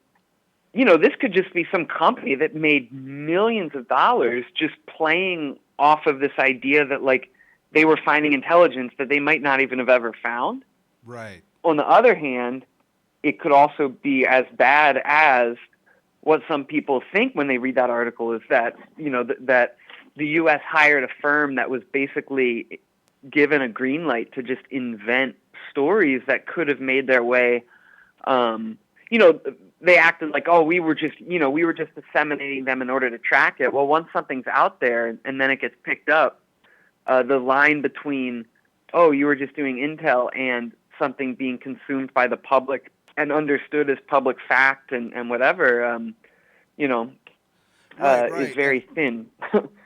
[SPEAKER 7] this could just be some company that made millions of dollars just playing off of this idea that, like, they were finding intelligence that they might not even have ever found.
[SPEAKER 1] Right.
[SPEAKER 7] On the other hand, it could also be as bad as what some people think when they read that article, is that, that the U.S. hired a firm that was basically given a green light to just invent stories that could have made their way. They acted like, oh, we were just disseminating them in order to track it. Well, once something's out there and then it gets picked up, the line between, oh, you were just doing intel and something being consumed by the public and understood as public fact and whatever, is very thin.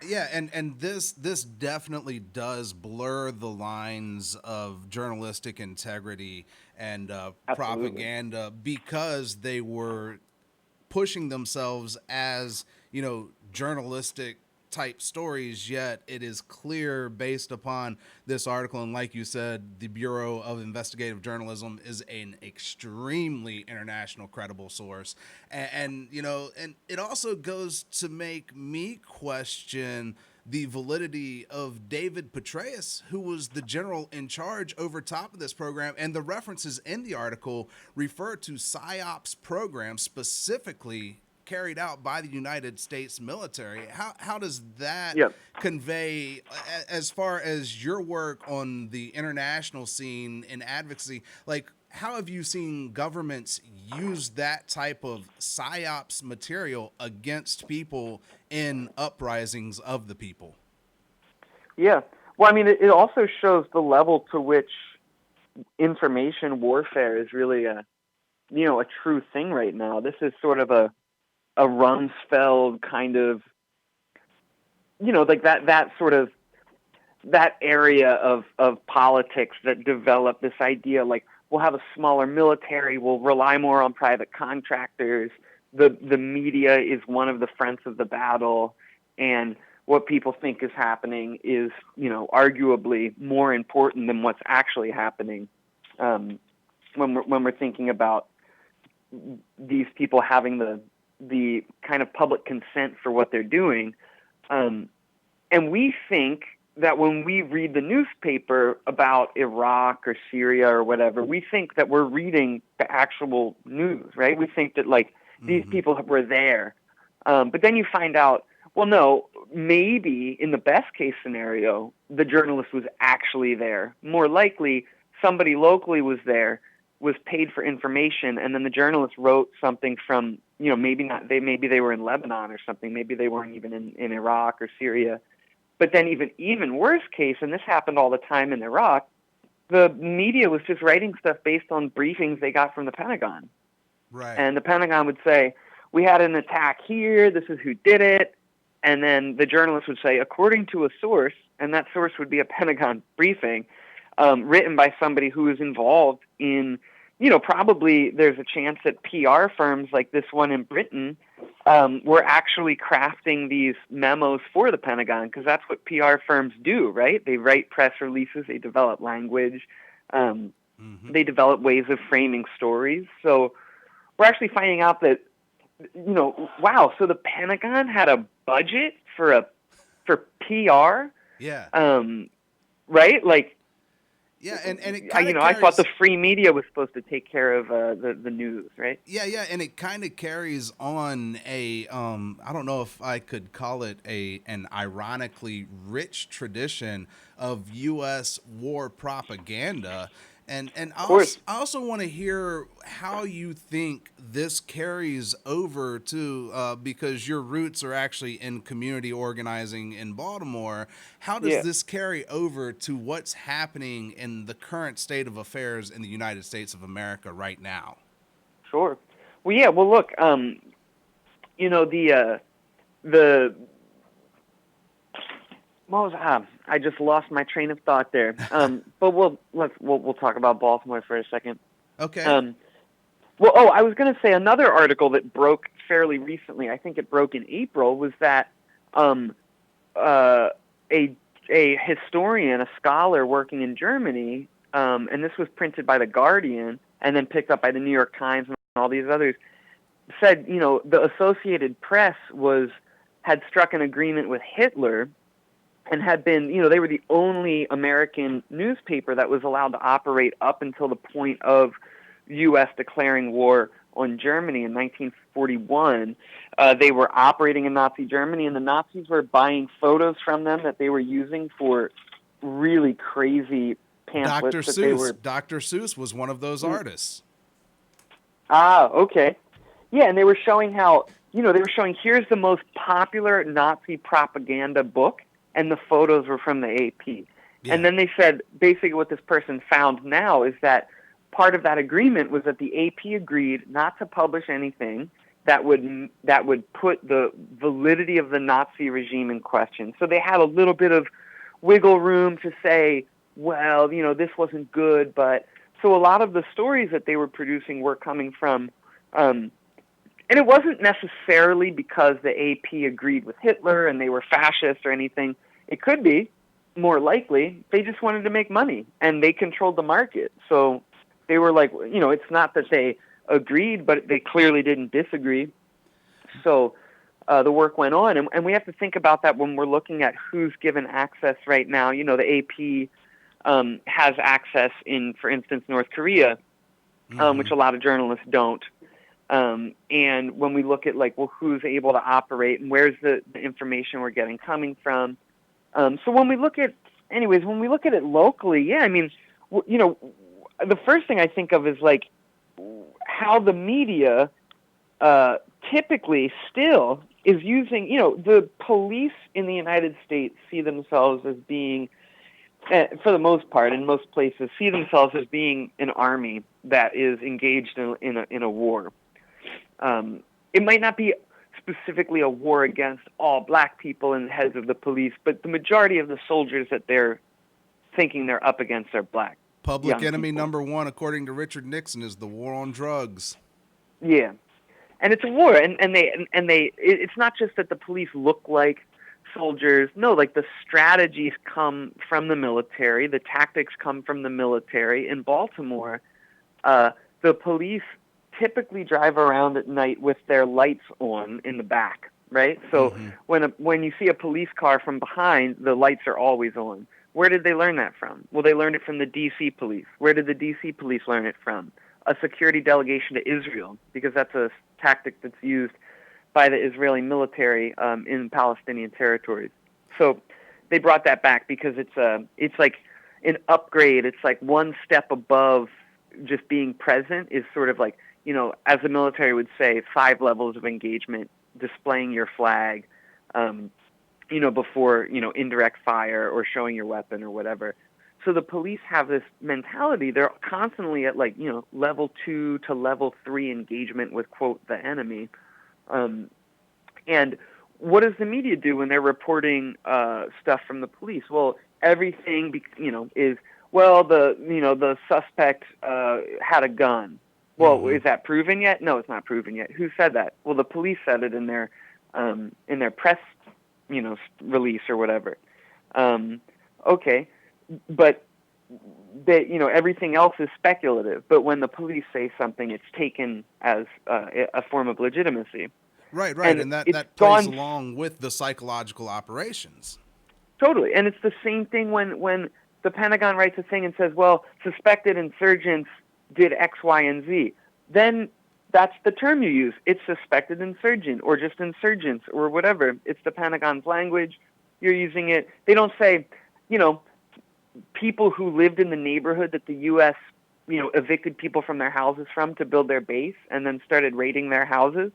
[SPEAKER 1] Yeah, and this definitely does blur the lines of journalistic integrity and propaganda, because they were pushing themselves as, journalistic type stories, yet it is clear based upon this article, and like you said, the Bureau of Investigative Journalism is an extremely international credible source, and it also goes to make me question the validity of David Petraeus, who was the general in charge over top of this program, and the references in the article refer to PSYOPs programs specifically carried out by the United States military. How does that convey, as far as your work on the international scene in advocacy, like, how have you seen governments use that type of PSYOPs material against people in uprisings of the people?
[SPEAKER 7] Yeah. Well, I mean, it also shows the level to which information warfare is really a true thing right now. This is sort of a Rumsfeld kind of, like that sort of, that area of politics that developed this idea, like, we'll have a smaller military, we'll rely more on private contractors, the media is one of the fronts of the battle, and what people think is happening is, arguably more important than what's actually happening. When we're thinking about these people having the kind of public consent for what they're doing. And we think that when we read the newspaper about Iraq or Syria or whatever, we think that we're reading the actual news, right? We think that, like, these people were there. But then you find out, well, no, maybe in the best case scenario, the journalist was actually there. More likely, somebody locally was there, was paid for information, and then the journalist wrote something from, maybe they were in Lebanon or something, maybe they weren't even in Iraq or Syria. But then even worse case, and this happened all the time in Iraq, the media was just writing stuff based on briefings they got from the Pentagon.
[SPEAKER 1] Right.
[SPEAKER 7] And the Pentagon would say, we had an attack here, this is who did it. And then the journalist would say, according to a source, and that source would be a Pentagon briefing, written by somebody who is involved in, probably there's a chance that PR firms like this one in Britain were actually crafting these memos for the Pentagon, because that's what PR firms do, right? They write press releases, they develop language, they develop ways of framing stories. So we're actually finding out that, wow, so the Pentagon had a budget for PR?
[SPEAKER 1] Yeah.
[SPEAKER 7] Right? Like,
[SPEAKER 1] yeah, and it
[SPEAKER 7] I thought the free media was supposed to take care of the news, right?
[SPEAKER 1] Yeah, and it kind of carries on a I don't know if I could call it an ironically rich tradition of U.S. war propaganda. And
[SPEAKER 7] course.
[SPEAKER 1] I also want to hear how you think this carries over to, because your roots are actually in community organizing in Baltimore. How does
[SPEAKER 7] Yeah.
[SPEAKER 1] this carry over to what's happening in the current state of affairs in the United States of America right now?
[SPEAKER 7] Sure. Well, yeah. Well, look. The what was I just lost my train of thought there. But we'll talk about Baltimore for a second.
[SPEAKER 1] Okay.
[SPEAKER 7] I was going to say another article that broke fairly recently. I think it broke in April. Was that a historian, a scholar working in Germany, and this was printed by the Guardian and then picked up by the New York Times and all these others, said, the Associated Press had struck an agreement with Hitler and had been, they were the only American newspaper that was allowed to operate up until the point of U.S. declaring war on Germany in 1941. They were operating in Nazi Germany, and the Nazis were buying photos from them that they were using for really crazy pamphlets.
[SPEAKER 1] Dr. Seuss was one of those artists.
[SPEAKER 7] Ah, okay. Yeah, and they were showing how, here's the most popular Nazi propaganda book, and the photos were from the AP. Yeah. And then they said, basically what this person found now is that part of that agreement was that the AP agreed not to publish anything that would put the validity of the Nazi regime in question. So they had a little bit of wiggle room to say, well, this wasn't good, but so a lot of the stories that they were producing were coming from, and it wasn't necessarily because the AP agreed with Hitler and they were fascist or anything. It could be, more likely, they just wanted to make money and they controlled the market. So they were like, it's not that they agreed, but they clearly didn't disagree. So the work went on. And we have to think about that when we're looking at who's given access right now. The AP has access in, for instance, North Korea, which a lot of journalists don't. And when we look at who's able to operate and where's the information we're getting coming from. So when we look at it locally, yeah, I mean, the first thing I think of is how the media typically still is using, the police in the United States see themselves as being, for the most part, in most places, see themselves as being an army that is engaged in a war. It might not be specifically a war against all black people and the heads of the police, but the majority of the soldiers that they're thinking they're up against are black.
[SPEAKER 1] Public enemy number one, according to Richard Nixon, is the war on drugs.
[SPEAKER 7] Yeah, and it's a war, and it's not just that the police look like soldiers. No, the strategies come from the military, the tactics come from the military. In Baltimore, the police typically drive around at night with their lights on in the back, right? So when you see a police car from behind, the lights are always on. Where did they learn that from? Well, they learned it from the D.C. police. Where did the D.C. police learn it from? A security delegation to Israel, because that's a tactic that's used by the Israeli military in Palestinian territories. So they brought that back because it's like an upgrade. It's like one step above just being present is sort of like, as the military would say, 5 levels of engagement, displaying your flag, before, indirect fire or showing your weapon or whatever. So the police have this mentality. They're constantly at level 2 to level 3 engagement with, quote, the enemy. And what does the media do when they're reporting stuff from the police? Well, everything, is, the suspect had a gun. Well, is that proven yet? No, it's not proven yet. Who said that? Well, the police said it in their press, release or whatever. Okay, but everything else is speculative. But when the police say something, it's taken as a form of legitimacy.
[SPEAKER 1] Right, and that plays along with the psychological operations.
[SPEAKER 7] Totally, and it's the same thing when the Pentagon writes a thing and says, well, suspected insurgents did X, Y, and Z. Then that's the term you use. It's suspected insurgent or just insurgents or whatever. It's the Pentagon's language. You're using it. They don't say, people who lived in the neighborhood that the U.S. evicted people from their houses from to build their base and then started raiding their houses,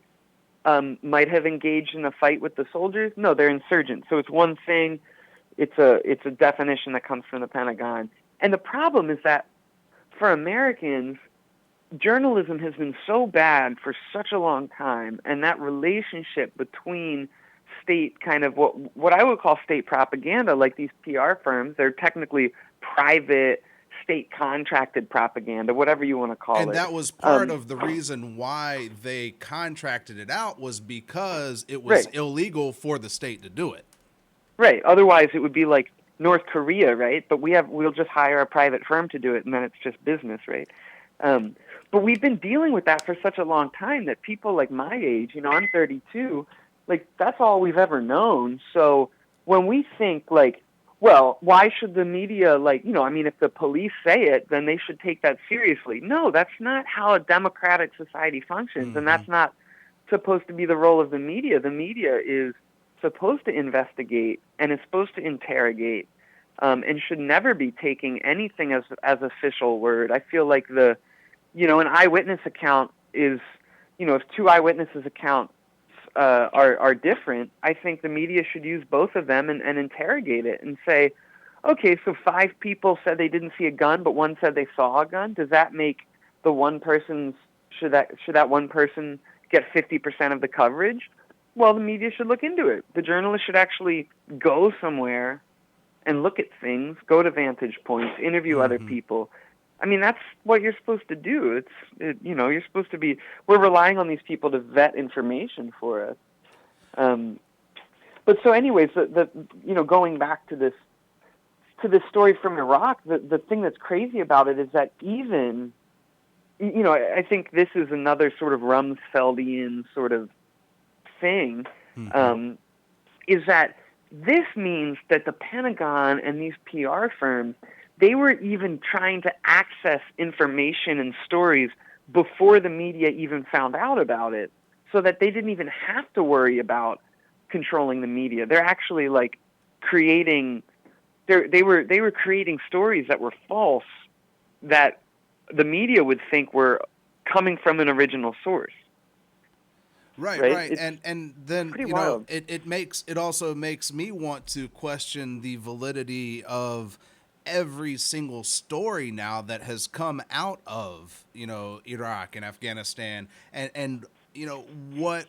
[SPEAKER 7] might have engaged in a fight with the soldiers. No, they're insurgents. So it's one thing. It's a definition that comes from the Pentagon. And the problem is that for Americans, journalism has been so bad for such a long time, and that relationship between state kind of what I would call state propaganda, like these PR firms, they're technically private state contracted propaganda, whatever you want to call it.
[SPEAKER 1] And that was part of the reason why they contracted it out, was because it was illegal for the state to do it.
[SPEAKER 7] Right. Otherwise, it would be like North Korea, right? But we'll just hire a private firm to do it, and then it's just business, right? But we've been dealing with that for such a long time that people like my age, I'm 32, like that's all we've ever known. So when we think like, well, why should the media if the police say it, then they should take that seriously. No, that's not how a democratic society functions, and that's not supposed to be the role of the media. The media is supposed to investigate and is supposed to interrogate, and should never be taking anything as official word. I feel like an eyewitness account is, if two eyewitnesses accounts are different, I think the media should use both of them and interrogate it and say, okay, so 5 people said they didn't see a gun, but one said they saw a gun. Does that make the one person's, should that one person get 50% of the coverage? Well, the media should look into it. The journalist should actually go somewhere and look at things, go to vantage points, interview other people. I mean, that's what you're supposed to do. You're supposed to be, we're relying on these people to vet information for us. But so anyways, going back to this story from Iraq, the thing that's crazy about it is that even, I think this is another sort of Rumsfeldian sort of thing, is that this means that the Pentagon and these PR firms, they were even trying to access information and stories before the media even found out about it, so that they didn't even have to worry about controlling the media. They're actually like creating, they were creating stories that were false, that the media would think were coming from an original source.
[SPEAKER 1] Right. And then
[SPEAKER 7] wild.
[SPEAKER 1] it also makes me want to question the validity of every single story now that has come out of Iraq and Afghanistan, and what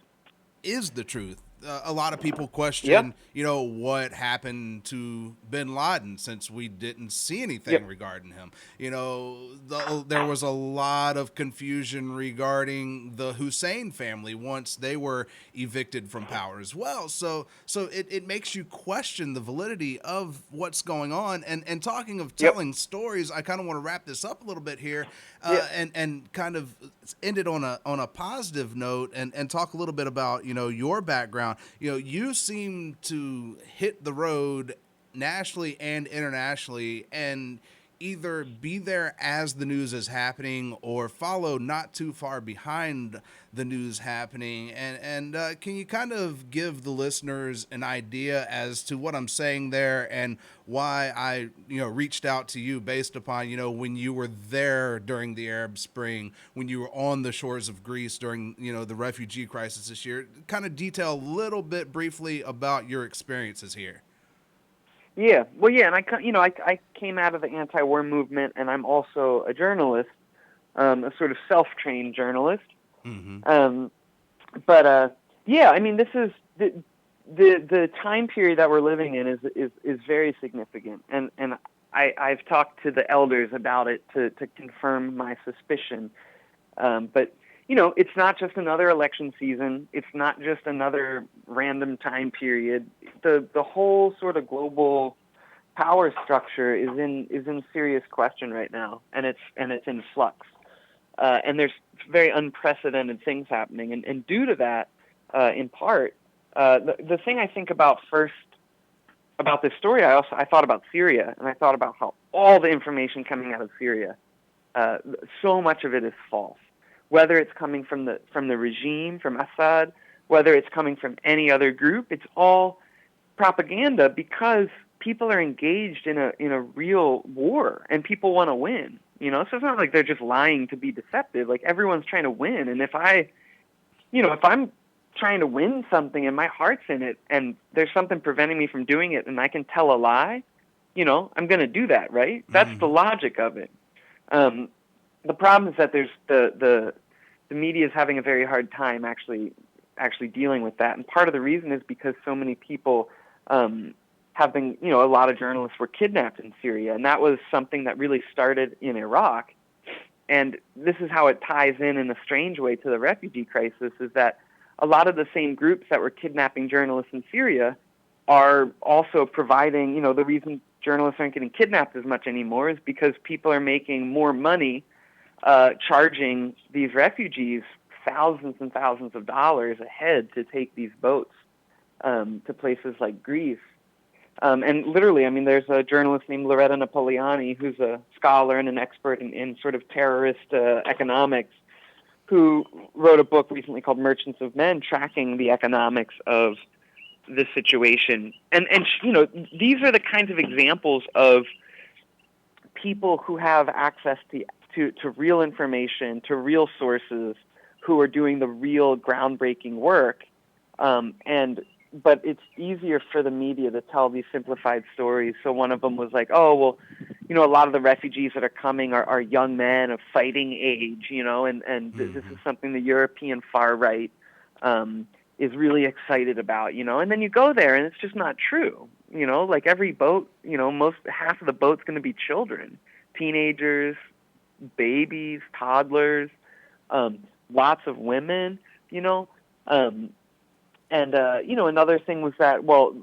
[SPEAKER 1] is the truth. A lot of people question what happened to bin Laden, since we didn't see anything regarding him. There was a lot of confusion regarding the Hussein family once they were evicted from power as well. So it makes you question the validity of what's going on. And talking of telling stories, I kind of want to wrap this up a little bit here, and kind of end it on a positive note, and talk a little bit about your background. You seem to hit the road nationally and internationally, and either be there as the news is happening or follow not too far behind the news happening. And can you kind of give the listeners an idea as to what I'm saying there, and why I reached out to you based upon when you were there during the Arab Spring, when you were on the shores of Greece during the refugee crisis this year? Kind of detail a little bit briefly about your experiences here.
[SPEAKER 7] Yeah, well, yeah, and I came out of the anti-war movement, and I'm also a journalist, a sort of self-trained journalist. Yeah, I mean, this is the time period that we're living in is very significant, and I've talked to the elders about it to confirm my suspicion. But it's not just another election season. It's not just another random time period. The whole sort of global power structure is in serious question right now, and it's in flux. And there's very unprecedented things happening, and due to that, in part, the thing I think about first about this story, I thought about Syria, and I thought about how all the information coming out of Syria, so much of it is false. Whether it's coming from the regime, from Assad, whether it's coming from any other group, it's all propaganda, because people are engaged in a real war, and people want to win. you know? So it's not like they're just lying to be deceptive. Like, everyone's trying to win. And if I'm trying to win something and my heart's in it and there's something preventing me from doing it and I can tell a lie, you know, I'm going to do that, right? That's the logic of it. The problem is that there's the media is having a very hard time actually dealing with that. And part of the reason is because so many people have been, you know, a lot of journalists were kidnapped in Syria. And that was something that really started in Iraq. And this is how it ties in a strange way to the refugee crisis, is that a lot of the same groups that were kidnapping journalists in Syria are also providing, you know, the reason journalists aren't getting kidnapped as much anymore is because people are making more money charging these refugees thousands and thousands of dollars a head to take these boats to places like Greece. And literally, I mean, there's a journalist named Loretta Napoleoni who's a scholar and an expert in sort of terrorist economics, who wrote a book recently called Merchants of Men, tracking the economics of this situation. And you know, these are the kinds of examples of people who have access to real information, to real sources, who are doing the real groundbreaking work. But it's easier for the media to tell these simplified stories. So one of them was like, oh, well, you know, a lot of the refugees that are coming are young men of fighting age, you know, and this is something the European far right is really excited about, you know. And then you go there and it's just not true. You know, like every boat, you know, half of the boat's going to be children, teenagers, babies, toddlers, lots of women, you know. You know, another thing was that, well,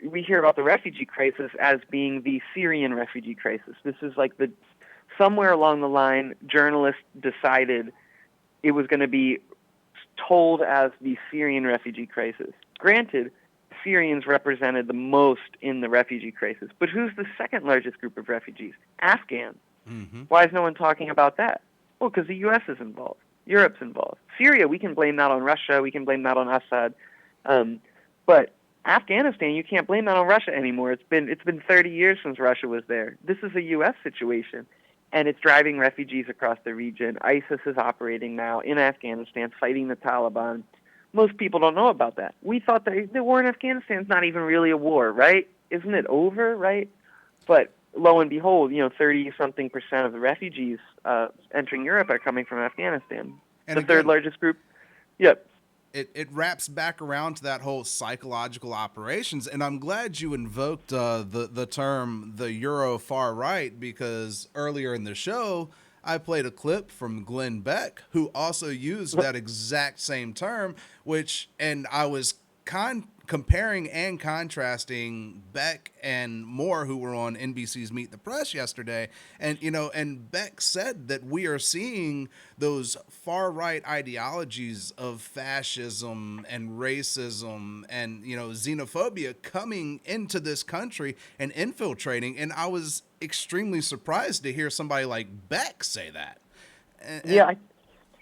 [SPEAKER 7] we hear about the refugee crisis as being the Syrian refugee crisis. This is like somewhere along the line, journalists decided it was going to be told as the Syrian refugee crisis. Granted, Syrians represented the most in the refugee crisis, but who's the second largest group of refugees? Afghans. Why is no one talking about that? Well, because the U.S. is involved. Europe's involved. Syria, we can blame that on Russia. We can blame that on Assad. But Afghanistan, you can't blame that on Russia anymore. It's been 30 years since Russia was there. This is a U.S. situation, and it's driving refugees across the region. ISIS is operating now in Afghanistan, fighting the Taliban. Most people don't know about that. We thought that the war in Afghanistan is not even really a war, right? Isn't it over, right? But lo and behold, you know, 30-something% of the refugees entering Europe are coming from Afghanistan.
[SPEAKER 1] And
[SPEAKER 7] the
[SPEAKER 1] again,
[SPEAKER 7] third largest group. Yep.
[SPEAKER 1] It wraps back around to that whole psychological operations, and I'm glad you invoked the term the Euro far right, because earlier in the show I played a clip from Glenn Beck, who also used that exact same term, and I was comparing and contrasting Beck and Moore, who were on NBC's Meet the Press yesterday. And, you know, and Beck said that we are seeing those far right ideologies of fascism and racism and, you know, xenophobia coming into this country and infiltrating. And I was extremely surprised to hear somebody like Beck say that.
[SPEAKER 7] I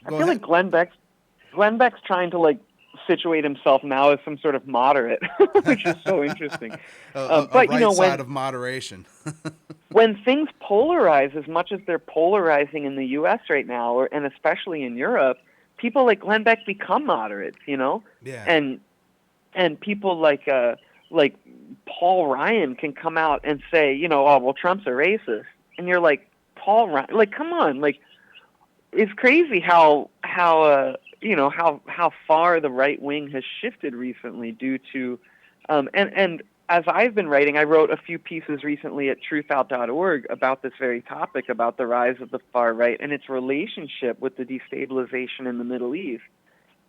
[SPEAKER 7] feel like Glenn Beck's trying to, like, situate himself now as some sort of moderate, which is so interesting.
[SPEAKER 1] But right, you know, side of moderation.
[SPEAKER 7] When things polarize as much as they're polarizing in the U.S. right now, and especially in Europe, people like Glenn Beck become moderates, you know.
[SPEAKER 1] Yeah.
[SPEAKER 7] And people like Paul Ryan can come out and say, you know, oh well, Trump's a racist, and you're like, Paul Ryan, like, come on, like, it's crazy how far the right wing has shifted recently due to, and as I've been writing, I wrote a few pieces recently at truthout.org about this very topic, about the rise of the far right and its relationship with the destabilization in the Middle East.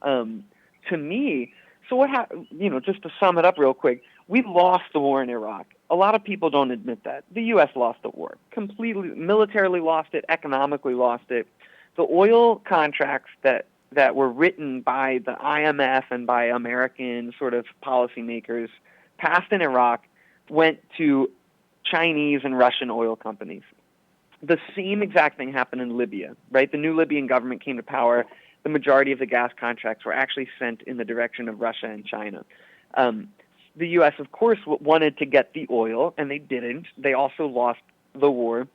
[SPEAKER 7] To me, so what happened, you know, just to sum it up real quick, we lost the war in Iraq. A lot of people don't admit that. The U.S. lost the war. Completely, militarily lost it, economically lost it. The oil contracts that were written by the IMF and by American sort of policymakers passed in Iraq went to Chinese and Russian oil companies. The same exact thing happened in Libya, right? The new Libyan government came to power. The majority of the gas contracts were actually sent in the direction of Russia and China. The U.S., of course, wanted to get the oil, and they didn't. They also lost the war.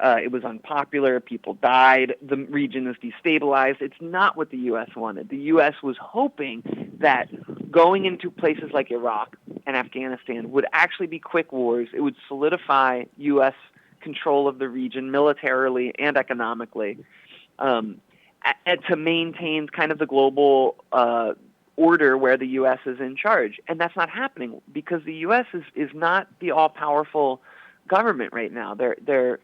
[SPEAKER 7] It was unpopular. People died. The region is destabilized. It's not what the U.S. wanted. The U.S. was hoping that going into places like Iraq and Afghanistan would actually be quick wars. It would solidify U.S. control of the region militarily and economically, and to maintain kind of the global order where the U.S. is in charge. And that's not happening because the U.S. is not the all-powerful government right now. They're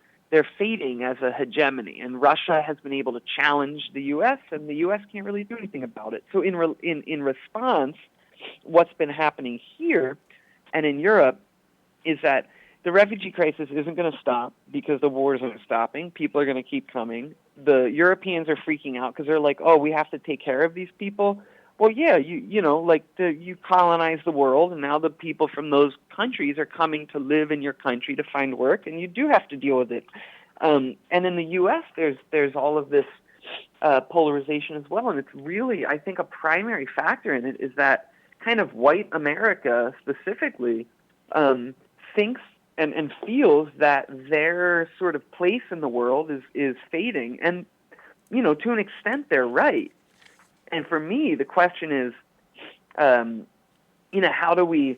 [SPEAKER 7] fading as a hegemony, and Russia has been able to challenge the U.S., and the U.S. can't really do anything about it. So in response, what's been happening here and in Europe is that the refugee crisis isn't going to stop because the wars aren't stopping. People are going to keep coming. The Europeans are freaking out because they're like, oh, we have to take care of these people. Well, yeah, you colonize the world, and now the people from those countries are coming to live in your country to find work, and you do have to deal with it. And in the U.S., there's all of this polarization as well, and it's really, I think, a primary factor in it is that kind of white America specifically thinks and feels that their sort of place in the world is fading, and to an extent, they're right. And for me, the question is, how do we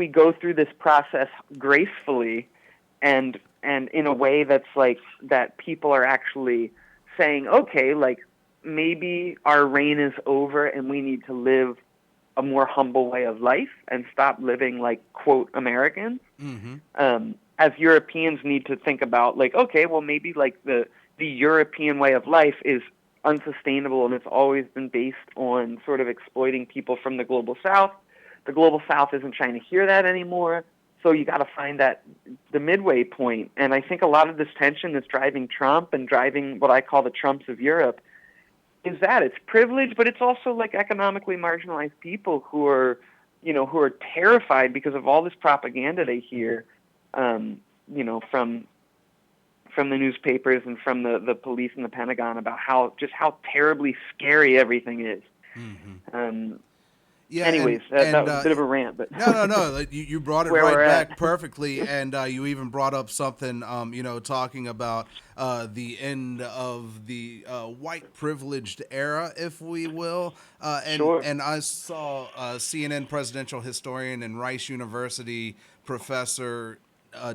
[SPEAKER 7] go through this process gracefully, and in a way that's like that people are actually saying, okay, like maybe our reign is over and we need to live a more humble way of life and stop living like quote Americans. Mm-hmm. As Europeans need to think about like, okay, well maybe like the European way of life is unsustainable, and it's always been based on sort of exploiting people from the global south. The global south isn't trying to hear that anymore, so you got to find the midway point. And I think a lot of this tension that's driving Trump and driving what I call the Trumps of Europe is that it's privilege, but it's also like economically marginalized people who are terrified because of all this propaganda they hear, from the newspapers and from the police and the Pentagon about how terribly scary everything is. Mm-hmm.
[SPEAKER 1] Yeah.
[SPEAKER 7] Anyways, that was a bit of a rant, but
[SPEAKER 1] no. You brought it
[SPEAKER 7] Where
[SPEAKER 1] right
[SPEAKER 7] we're
[SPEAKER 1] back
[SPEAKER 7] at.
[SPEAKER 1] perfectly, and you even brought up something, talking about the end of the white privileged era, if we will.
[SPEAKER 7] Sure.
[SPEAKER 1] And I saw CNN presidential historian and Rice University professor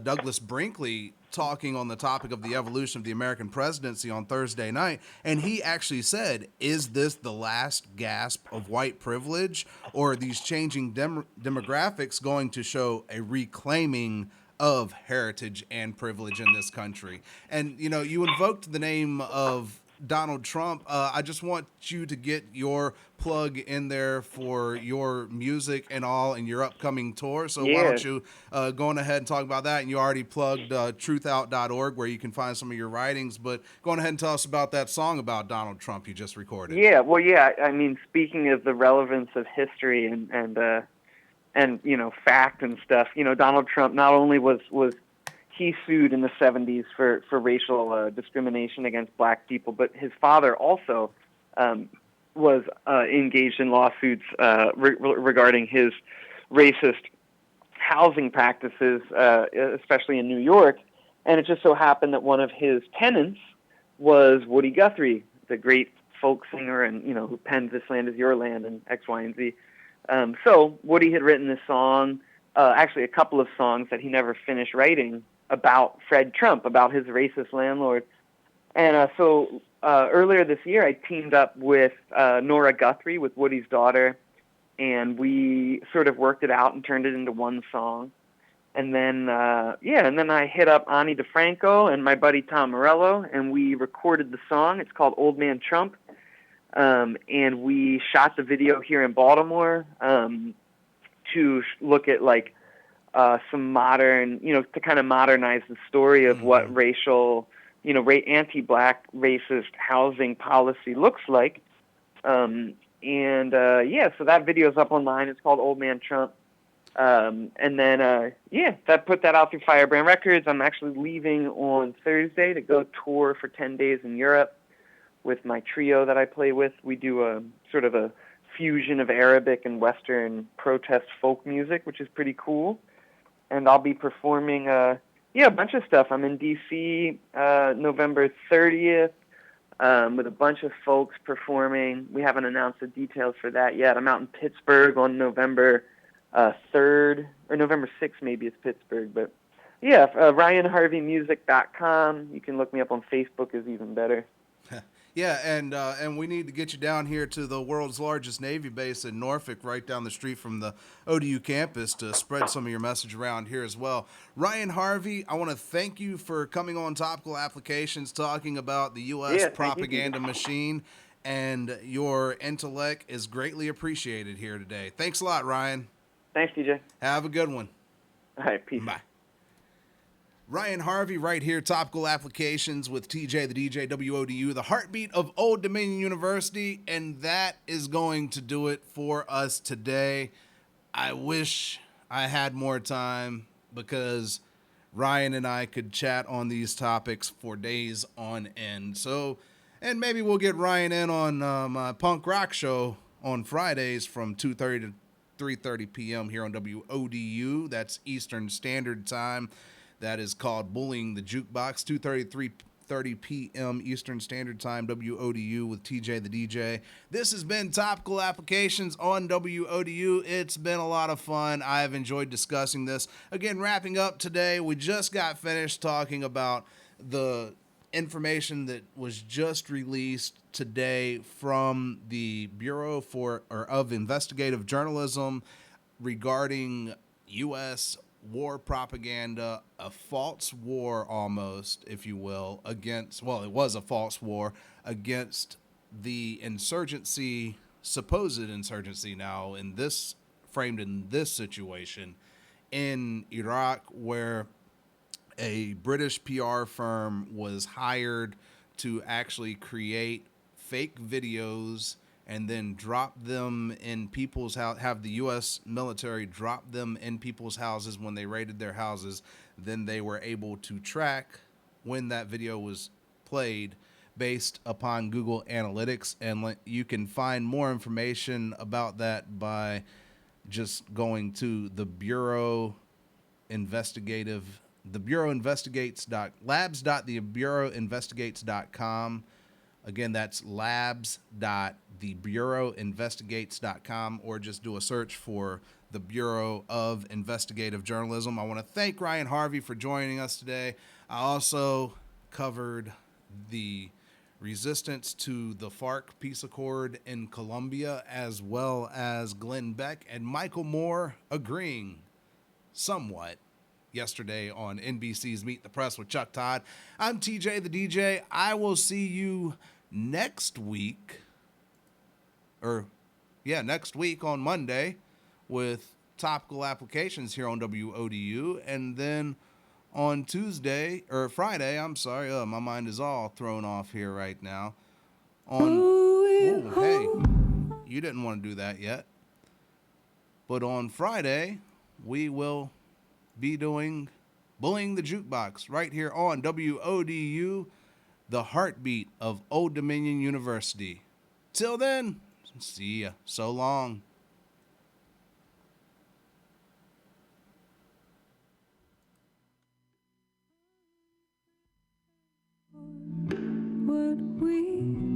[SPEAKER 1] Douglas Brinkley talking on the topic of the evolution of the American presidency on Thursday night, and he actually said, is this the last gasp of white privilege, or are these changing demographics going to show a reclaiming of heritage and privilege in this country? And, you invoked the name of Donald Trump. I just want you to get your plug in there for your music and all and your upcoming tour. So why don't you go on ahead and talk about that? And you already plugged truthout.org where you can find some of your writings, but go on ahead and tell us about that song about Donald Trump you just recorded.
[SPEAKER 7] Yeah, well, yeah. I mean, speaking of the relevance of history and fact and stuff, Donald Trump not only was he sued in the 70s for racial discrimination against black people, but his father also was engaged in lawsuits regarding his racist housing practices, especially in New York. And it just so happened that one of his tenants was Woody Guthrie, the great folk singer and who penned "This Land Is Your Land" and X, Y, and Z. So Woody had written this song, actually a couple of songs that he never finished writing, about Fred Trump, about his racist landlord. And so earlier this year, I teamed up with Nora Guthrie, with Woody's daughter, and we sort of worked it out and turned it into one song. And then, and then I hit up Ani DeFranco and my buddy Tom Morello, and we recorded the song. It's called Old Man Trump. And we shot the video here in Baltimore to look at, like, some modern, to kind of modernize the story of what racial, anti-black racist housing policy looks like. So that video's up online. It's called Old Man Trump. That put that out through Firebrand Records. I'm actually leaving on Thursday to go tour for 10 days in Europe with my trio that I play with. We do a sort of a fusion of Arabic and Western protest folk music, which is pretty cool. And I'll be performing Yeah, a bunch of stuff. I'm in D.C. November 30th with a bunch of folks performing. We haven't announced the details for that yet. I'm out in Pittsburgh on November 3rd, or November 6th maybe it's Pittsburgh. But yeah, RyanHarveyMusic.com. You can look me up on Facebook is even better.
[SPEAKER 1] Yeah, and we need to get you down here to the world's largest Navy base in Norfolk, right down the street from the ODU campus, to spread some of your message around here as well. Ryan Harvey, I want to thank you for coming on Topical Applications, talking about the U.S.
[SPEAKER 7] Yeah, thank you,
[SPEAKER 1] propaganda machine, and your intellect is greatly appreciated here today. Thanks a lot, Ryan.
[SPEAKER 7] Thanks, DJ.
[SPEAKER 1] Have a good one.
[SPEAKER 7] All right, peace.
[SPEAKER 1] Bye. Ryan Harvey right here, Topical Applications with TJ the DJ, WODU, the heartbeat of Old Dominion University, and that is going to do it for us today. I wish I had more time because Ryan and I could chat on these topics for days on end. So, and maybe we'll get Ryan in on my punk rock show on Fridays from 2:30 to 3:30 p.m. here on WODU. That's Eastern Standard Time. That is called Bullying the Jukebox, 2:30 to 3:30 p.m. Eastern Standard Time, WODU with TJ the DJ. This has been Topical Applications on WODU. It's been a lot of fun. I have enjoyed discussing this. Again, wrapping up today, we just got finished talking about the information that was just released today from the Bureau of Investigative Journalism regarding U.S. war propaganda, a false war almost, if you will, against, well, it was a false war against the insurgency, supposed insurgency now in this, framed in this situation in Iraq, where a British PR firm was hired to actually create fake videos and then drop them in people's house, have the U.S. military drop them in people's houses when they raided their houses. Then they were able to track when that video was played based upon Google Analytics. And you can find more information about that by just going to the Bureau Investigative, the Bureau Investigates labs.thebureauinvestigates.com. Again, that's labs.thebureauinvestigates.com, or just do a search for the Bureau of Investigative Journalism. I want to thank Ryan Harvey for joining us today. I also covered the resistance to the FARC peace accord in Colombia, as well as Glenn Beck and Michael Moore agreeing somewhat yesterday on NBC's Meet the Press with Chuck Todd. I'm TJ the DJ. I will see you next week, next week on Monday with Topical Applications here on WODU, and then on Friday, I'm sorry, my mind is all thrown off here right now. Hey, you didn't want to do that yet. But on Friday, we will be doing Bullying the Jukebox right here on WODU, the heartbeat of Old Dominion University. Till then, see ya. So long.
[SPEAKER 8] Would we